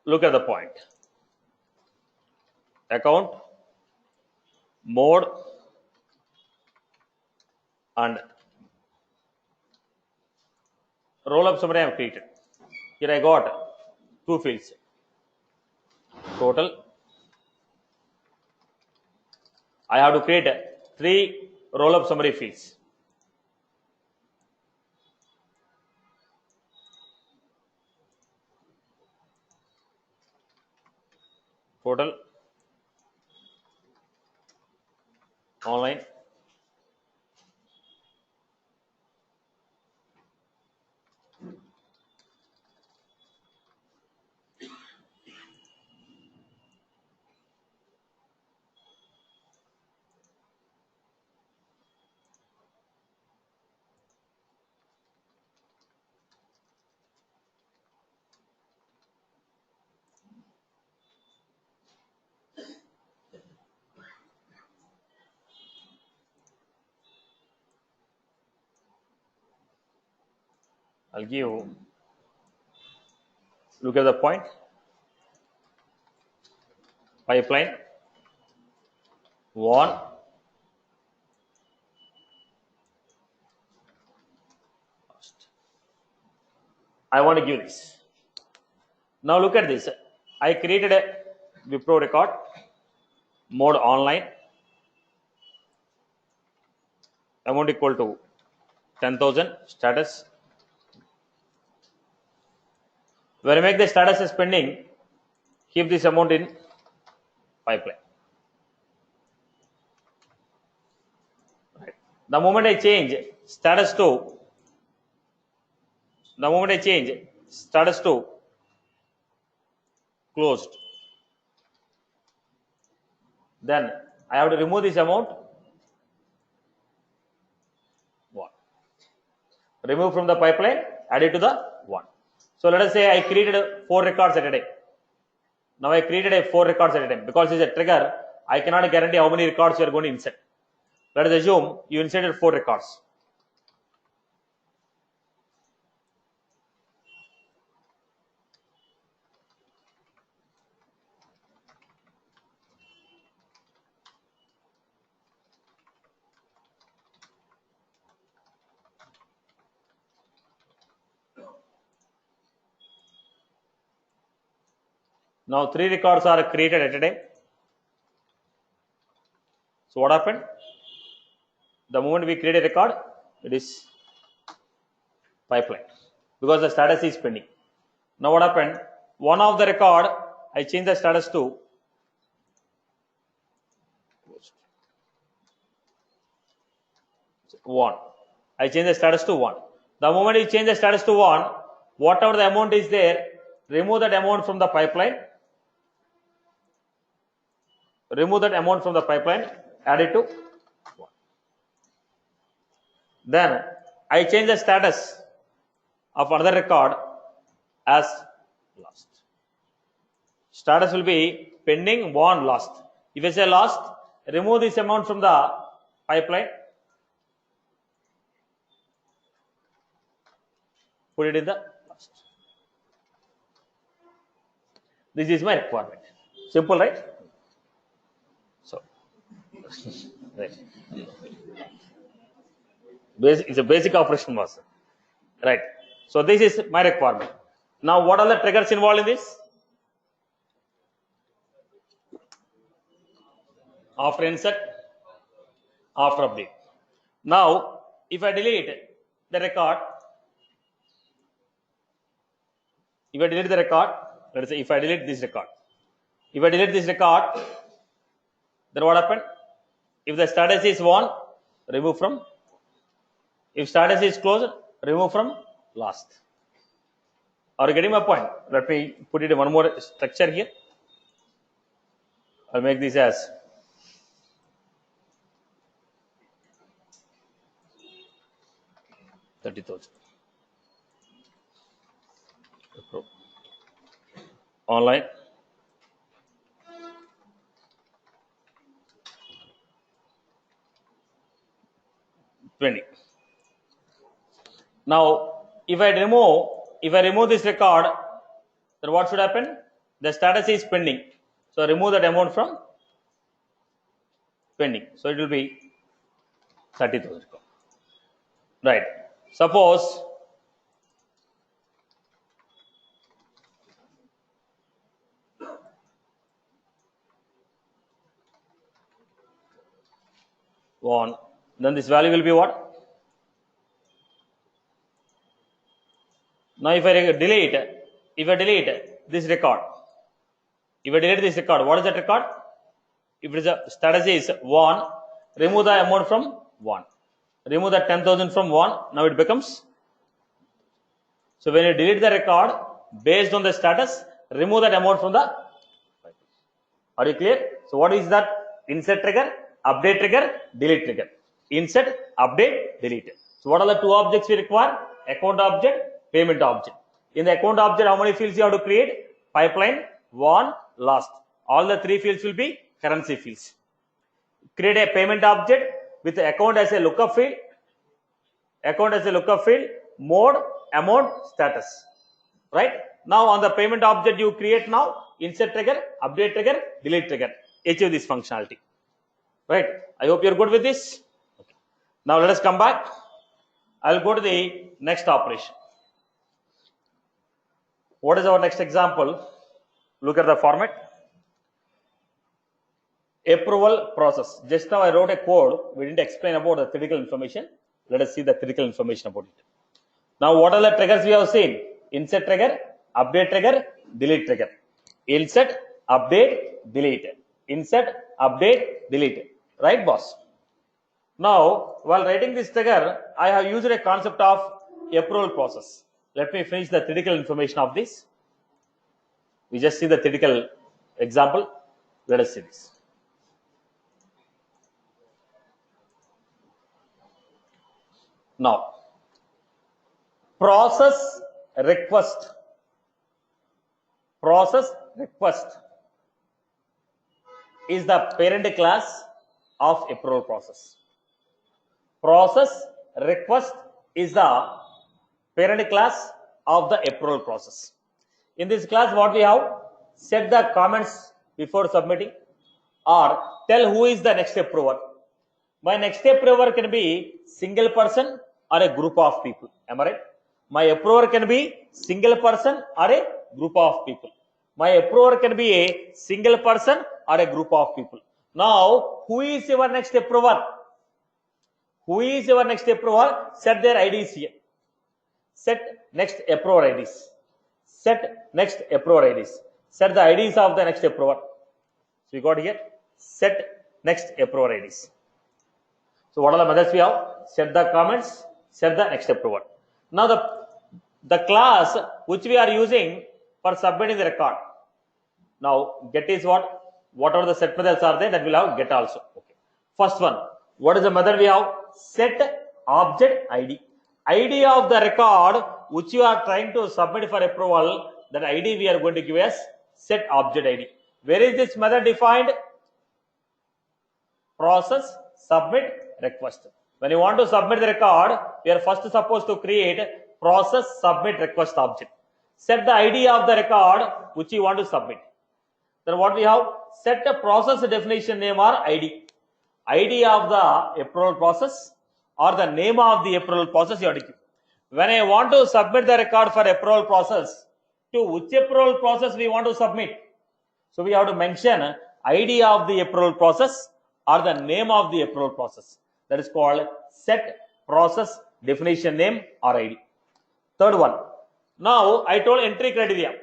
Look at the point. Account, mode, and roll-up summary I have created. Here I got two fields. Total. I have to create 3 roll-up summary fields. Total, online, I'll give, look at the point, pipeline, 1, I want to give this. Now look at this. I created a Wipro record, mode online, amount equal to 10,000, status. When I make the status as pending, keep this amount in pipeline. Right. The moment I change status to closed, then I have to remove this amount. What? Remove from the pipeline, add it to the 1. So let us say I created 4 records at a time. Now I created 4 records at a time. Because it's a trigger, I cannot guarantee how many records you are going to insert. Let us assume you inserted 4 records. Now 3 records are created at a time. So what happened? The moment we create a record, it is pipeline because the status is pending. Now what happened? One of the record, I change the status to 1. I change the status to 1. The moment you change the status to 1, whatever the amount is there, remove that amount from the pipeline. Remove that amount from the pipeline, add it to 1. Then I change the status of another record as lost. Status will be pending, 1, lost. If I say lost, remove this amount from the pipeline, put it in the lost. This is my requirement. Simple, right? So, right. It's a basic operation, master. Right. So this is my requirement. Now, what are the triggers involved in this? After insert, after update. Now, if I delete the record, let us say if I delete this record, then what happened? If the status is 1, remove from. If status is closed, remove from last. Are you getting my point? Let me put it in one more structure here. I'll make this as $30,000. Online. $20. Now, if I remove this record, then what should happen? The status is pending. So remove that amount from pending. So it will be 30,000. Right. Suppose one, then this value will be what? Now if I delete this record, what is that record? If it is a status is 1, remove the amount from 1. Remove the 10,000 from 1. Now it becomes. So when you delete the record based on the status, remove that amount from the. Are you clear? So what is that? Insert trigger, update trigger, delete trigger. Insert, update, delete. So what are the 2 objects we require? Account object, payment object. In the account object, how many fields you have to create? Pipeline, 1, last. All the 3 fields will be currency fields. Create a payment object with account as a lookup field. Mode, amount, status. Right? Now on the payment object you create now, insert trigger, update trigger, delete trigger. Achieve this functionality. Right? I hope you're good with this. Okay. Now let us come back. I'll go to the next operation. What is our next example? Look at the format. Approval process. Just now I wrote a code. We didn't explain about the critical information. Let us see the critical information about it. Now what are the triggers we have seen? Insert trigger, update trigger, delete trigger. Insert, update, delete. Insert, update, delete. Right, boss? Now, while writing this trigger, I have used a concept of approval process. Let me finish the critical information of this. We just see the critical example. Let us see this. Now, process request is the parent class of approval process. Process request is the parent class of the approval process. In this class, what we have, set the comments before submitting or tell who is the next approver. My next approver can be single person or a group of people. Am I right? My approver can be single person or a group of people. My approver can be a single person or a group of people. Now, who is your next approver? Who is your next approver? Set their IDs here. Set next approver IDs. Set next approver IDs. Set the IDs of the next approver. So you got here. Set next approver IDs. So what are the methods we have? Set the comments. Set the next approver. Now the class which we are using for submitting the record. Now get is what? Whatever the set methods are there, that will have get also. Okay. First one. What is the method we have? Set object ID. ID of the record which you are trying to submit for approval, that ID we are going to give as set object ID. Where is this method defined? Process submit request. When you want to submit the record, we are first supposed to create process submit request object. Set the ID of the record which you want to submit. Then what we have? Set a process definition name or ID. ID of the approval process or the name of the approval process you have to give. When I want to submit the record for approval process, to which approval process we want to submit? So we have to mention ID of the approval process or the name of the approval process. That is called set process definition name or ID. Third one. Now I told entry criteria.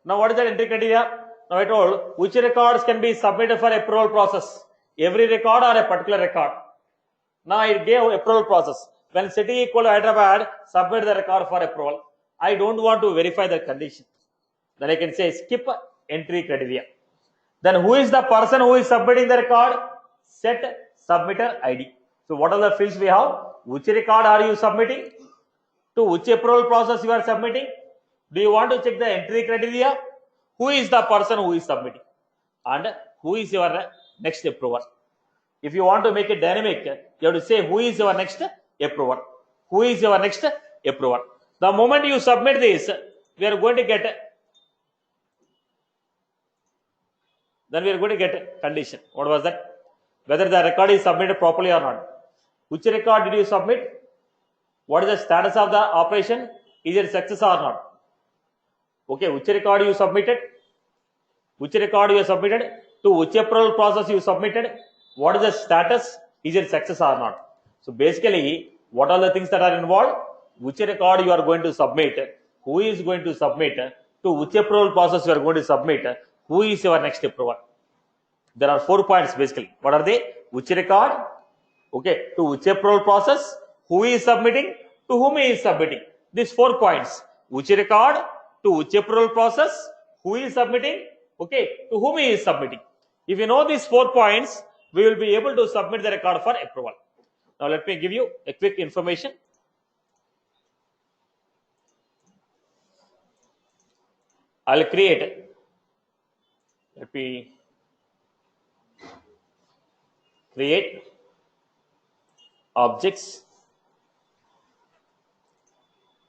Now what is that entry criteria? Now I told which records can be submitted for approval process. Every record or a particular record. Now I gave approval process. When city equal to Hyderabad, submit the record for approval. I don't want to verify the condition. Then I can say skip entry criteria. Then who is the person who is submitting the record? Set submitter ID. So what are the fields we have? Which record are you submitting? To which approval process you are submitting? Do you want to check the entry criteria? Who is the person who is submitting? And who is your next approver? If you want to make it dynamic, you have to say who is your next approver. Who is your next approver? The moment you submit this, we are going to get condition. What was that? Whether the record is submitted properly or not. Which record did you submit? What is the status of the operation? Is it success or not? Okay, which record you submitted? Which record you submitted? To which approval process you submitted? What is the status? Is it success or not? So basically, what are the things that are involved? Which record you are going to submit? Who is going to submit? To which approval process you are going to submit? Who is your next approver? There are 4 points basically. What are they? Which record? Okay, to which approval process? Who is submitting? To whom he is submitting? These 4 points. Which record? To which approval process? Who is submitting? Okay, to whom he is submitting? If you know these 4 points, we will be able to submit the record for approval. Now let me give you a quick information. I'll create. Let me create objects,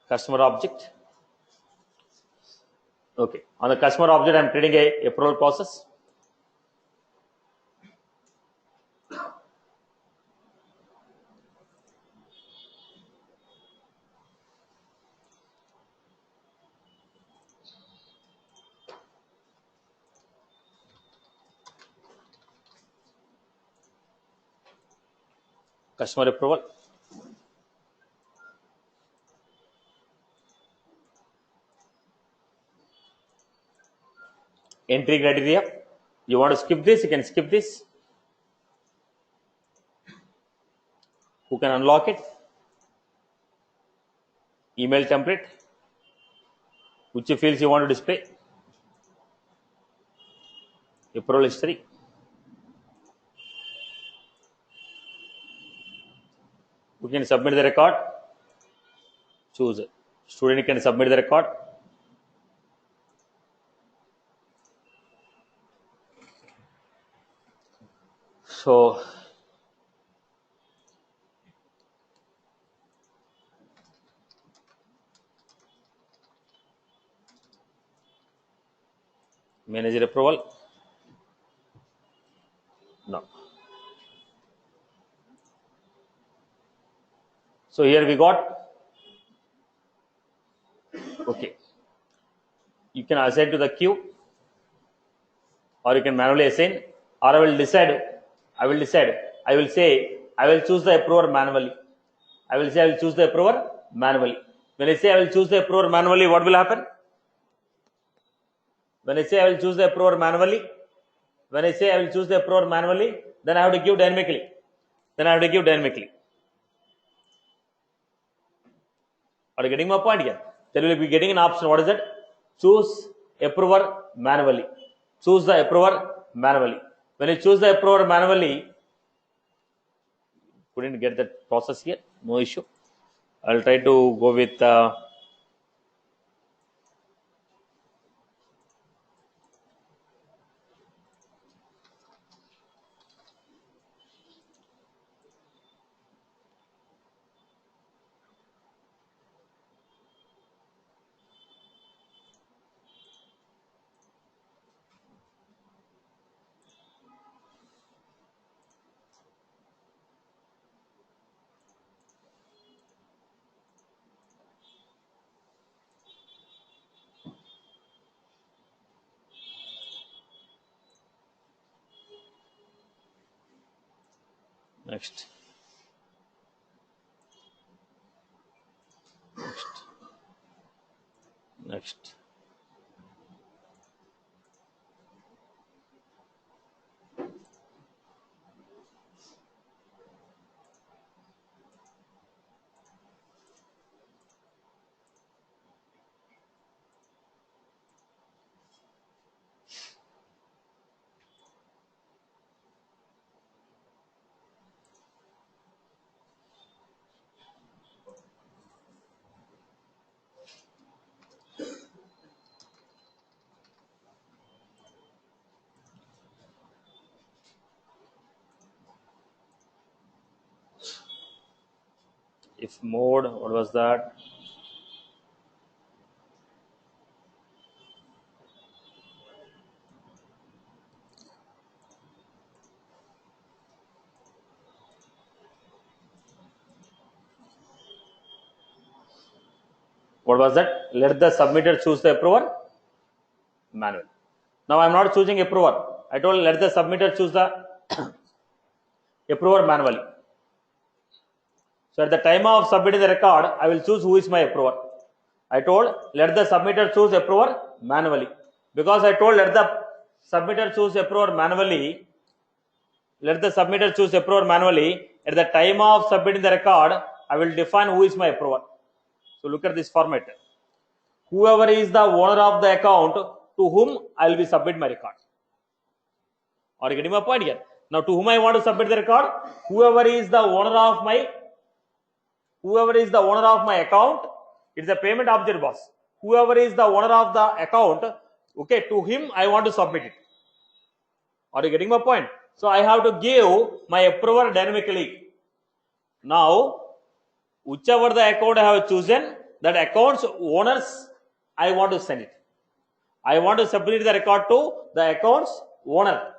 customer object. Okay, on the customer object, I'm creating a approval process. Customer approval. Entry criteria. You want to skip this, you can skip this. Who can unlock it? Email template. Which fields you want to display? Approval history. Who can submit the record? Choose student can submit the record. So manager approval, no. So here we got, okay, you can assign to the queue, or you can manually assign, or I will decide, I will say I will choose the approver manually. I will say I will choose the approver manually. When I say I will choose the approver manually, what will happen? When I say I will choose the approver manually, when I say I will choose the approver manually, then I have to give dynamically. Are you getting my point here? Then you will be getting an option. What is it? Choose approver manually. Choose the approver manually. When you choose the approver manually, couldn't get that process here. No issue. I'll try to go with next. If mode, what was that? What was that? Let the submitter choose the approver manually. Now I am not choosing approver. I told let the submitter choose the approver manually. So at the time of submitting the record, I will choose who is my approver. I told let the submitter choose approver manually. Because I told let the submitter choose approver manually, at the time of submitting the record, I will define who is my approver. So look at this format. Whoever is the owner of the account to whom I will be submit my record. Are you getting my point here? Now to whom I want to submit the record? Whoever is the owner of my account, it's a payment object, boss. Whoever is the owner of the account, okay, to him I want to submit it. Are you getting my point? So I have to give my approver dynamically. Now, whichever the account I have chosen, that account's owners, I want to send it. I want to submit the record to the account's owner.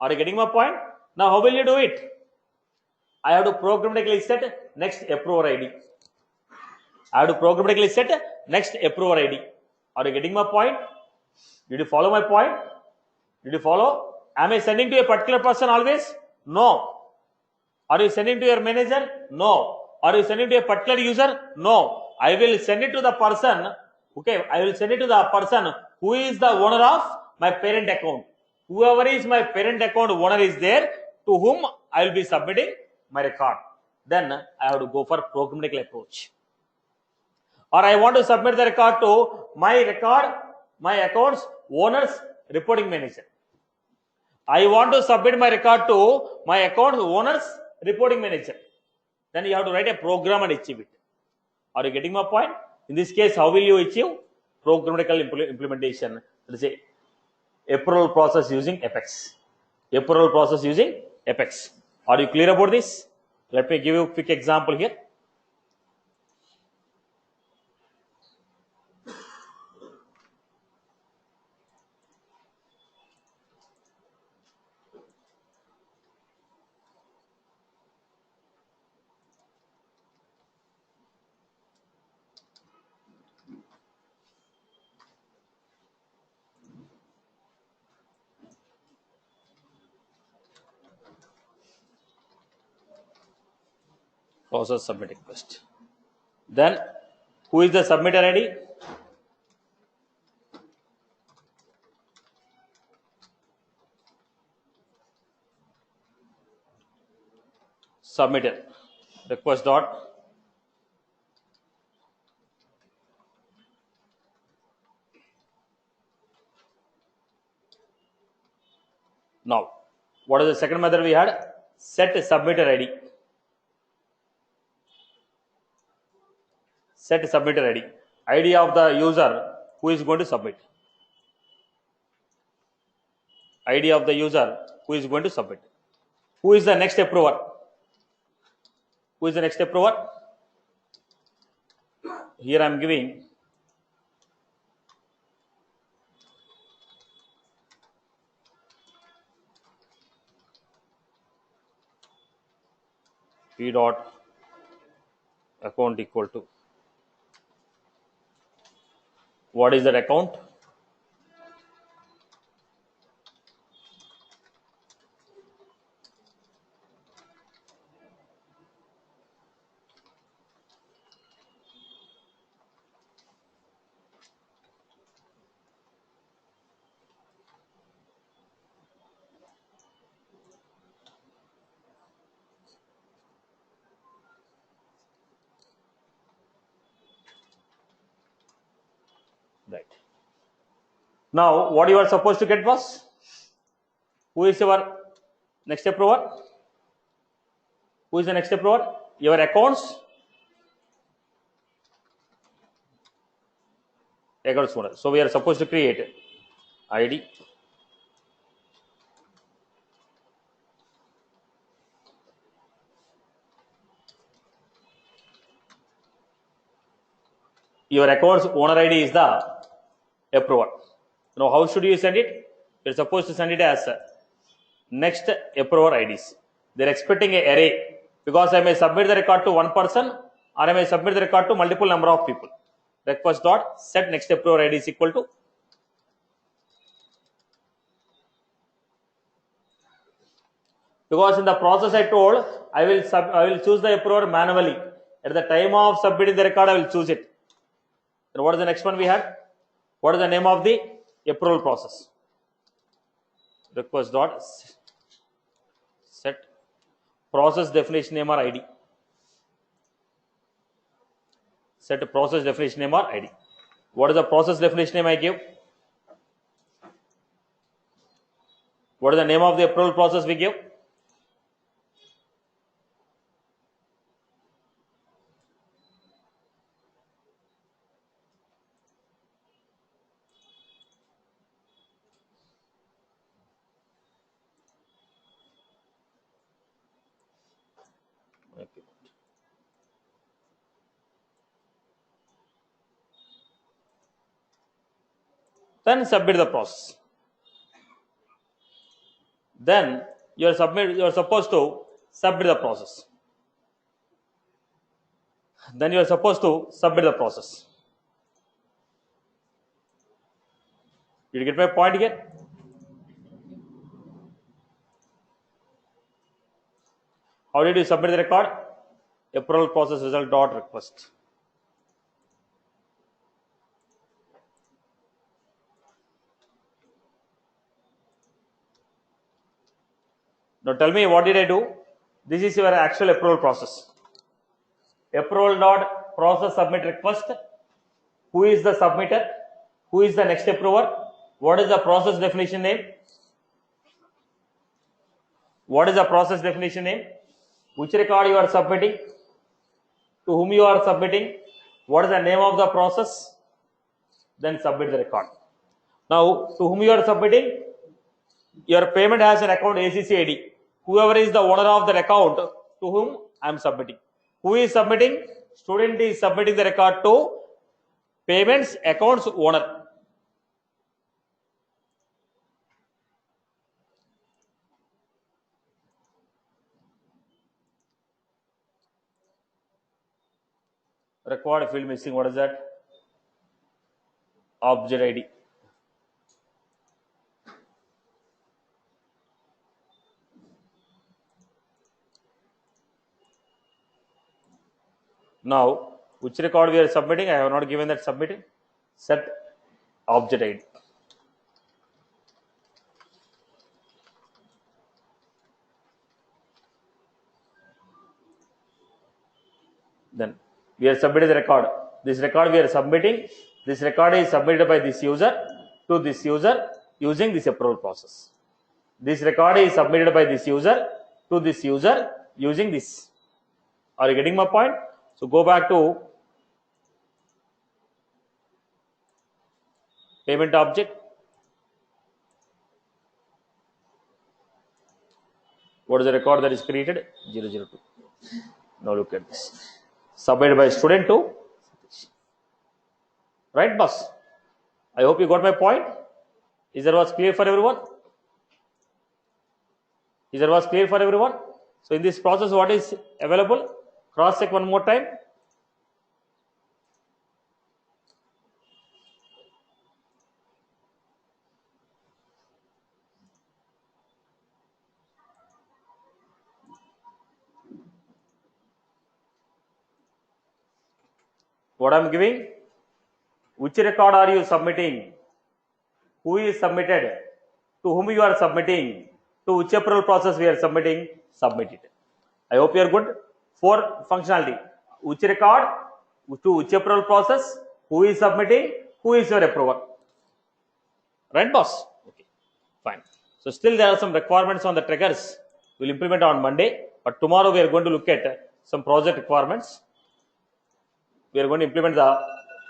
Are you getting my point? Now, how will you do it? I have to programmatically set next approver ID. Are you getting my point? Did you follow my point? Am I sending to a particular person always? No. Are you sending to your manager? No. Are you sending to a particular user? No. I will send it to the person. Okay, I will send it to the person who is the owner of my parent account. Whoever is my parent account owner is there, to whom I will be submitting my record. Then I have to go for programmatic approach. Or I want to submit the record to my account's owner's reporting manager. I want to submit my record to my account owner's reporting manager. Then you have to write a program and achieve it. Are you getting my point? In this case, how will you achieve? Programmatic implementation. Let's say approval process using Apex. Apex. Are you clear about this? Let me give you a quick example here. Process submit request. Then who is the submitter ID? Submitter request dot now. What is the second method we had? Set submitter ID. Set submitter ID. ID of the user who is going to submit. ID of the user who is going to submit. Who is the next approver? Who is the next approver? Here I am giving P dot account equal to, what is that account? Right. Now what you are supposed to get was, who is your next approver? Who is the next approver? Your accounts. Accounts owner. So we are supposed to create ID your accounts owner ID is the approver. Now how should you send it? You're supposed to send it as next approver IDs. They're expecting an array, because I may submit the record to one person or I may submit the record to multiple number of people. Request dot set next approver ID is equal to, because in the process I told I will choose the approver manually. At the time of submitting the record I will choose it. Then what is the next one we had? What is the name of the approval process? Request dot set process definition name or ID. Set process definition name or ID. What is the process definition name I give? What is the name of the approval process we give? Okay. Then submit the process. Then you are supposed to submit the process. Then you are supposed to submit the process. Did you get my point here? How did you submit the record? Approval process result dot request. Now tell me, what did I do? This is your actual approval process. Approval dot process submit request. Who is the submitter? Who is the next approver? What is the process definition name? What is the process definition name? Which record you are submitting? To whom you are submitting? What is the name of the process? Then submit the record. Now, to whom you are submitting? Your payment has an account ACC ID. whoever is the owner of the account to whom I am submitting. Who is submitting? Student is submitting the record to payments accounts owner. Record field missing. What is that? Object ID. Now, which record we are submitting? I have not given that submitting. Set object ID. Then we are submitting the record. This record we are submitting. This record is submitted by this user to this user using this approval process. This record is submitted by this user to this user using this. Are you getting my point? So go back to payment object. What is the record that is created? 002. Now look at this. Submitted by student to right, boss? I hope you got my point. Is that was clear for everyone? Is that was clear for everyone? So in this process, what is available? Cross check one more time. What I am giving? Which record are you submitting? Who is submitted? To whom you are submitting? To which approval process we are submitting? Submit it. I hope you are good. For functionality, which record? To which approval process? Who is submitting? Who is your approver? Right, boss? Okay, fine. So still there are some requirements on the triggers. We'll implement on Monday, but tomorrow we are going to look at some project requirements. We are going to implement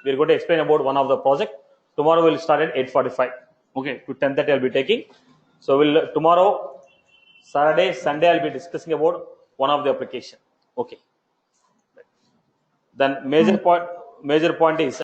we are going to explain about one of the project. Tomorrow we'll start at 8:45. Okay, to 10:30 I'll be taking. So tomorrow, Saturday, Sunday I'll be discussing about one of the application. Okay. Then major point is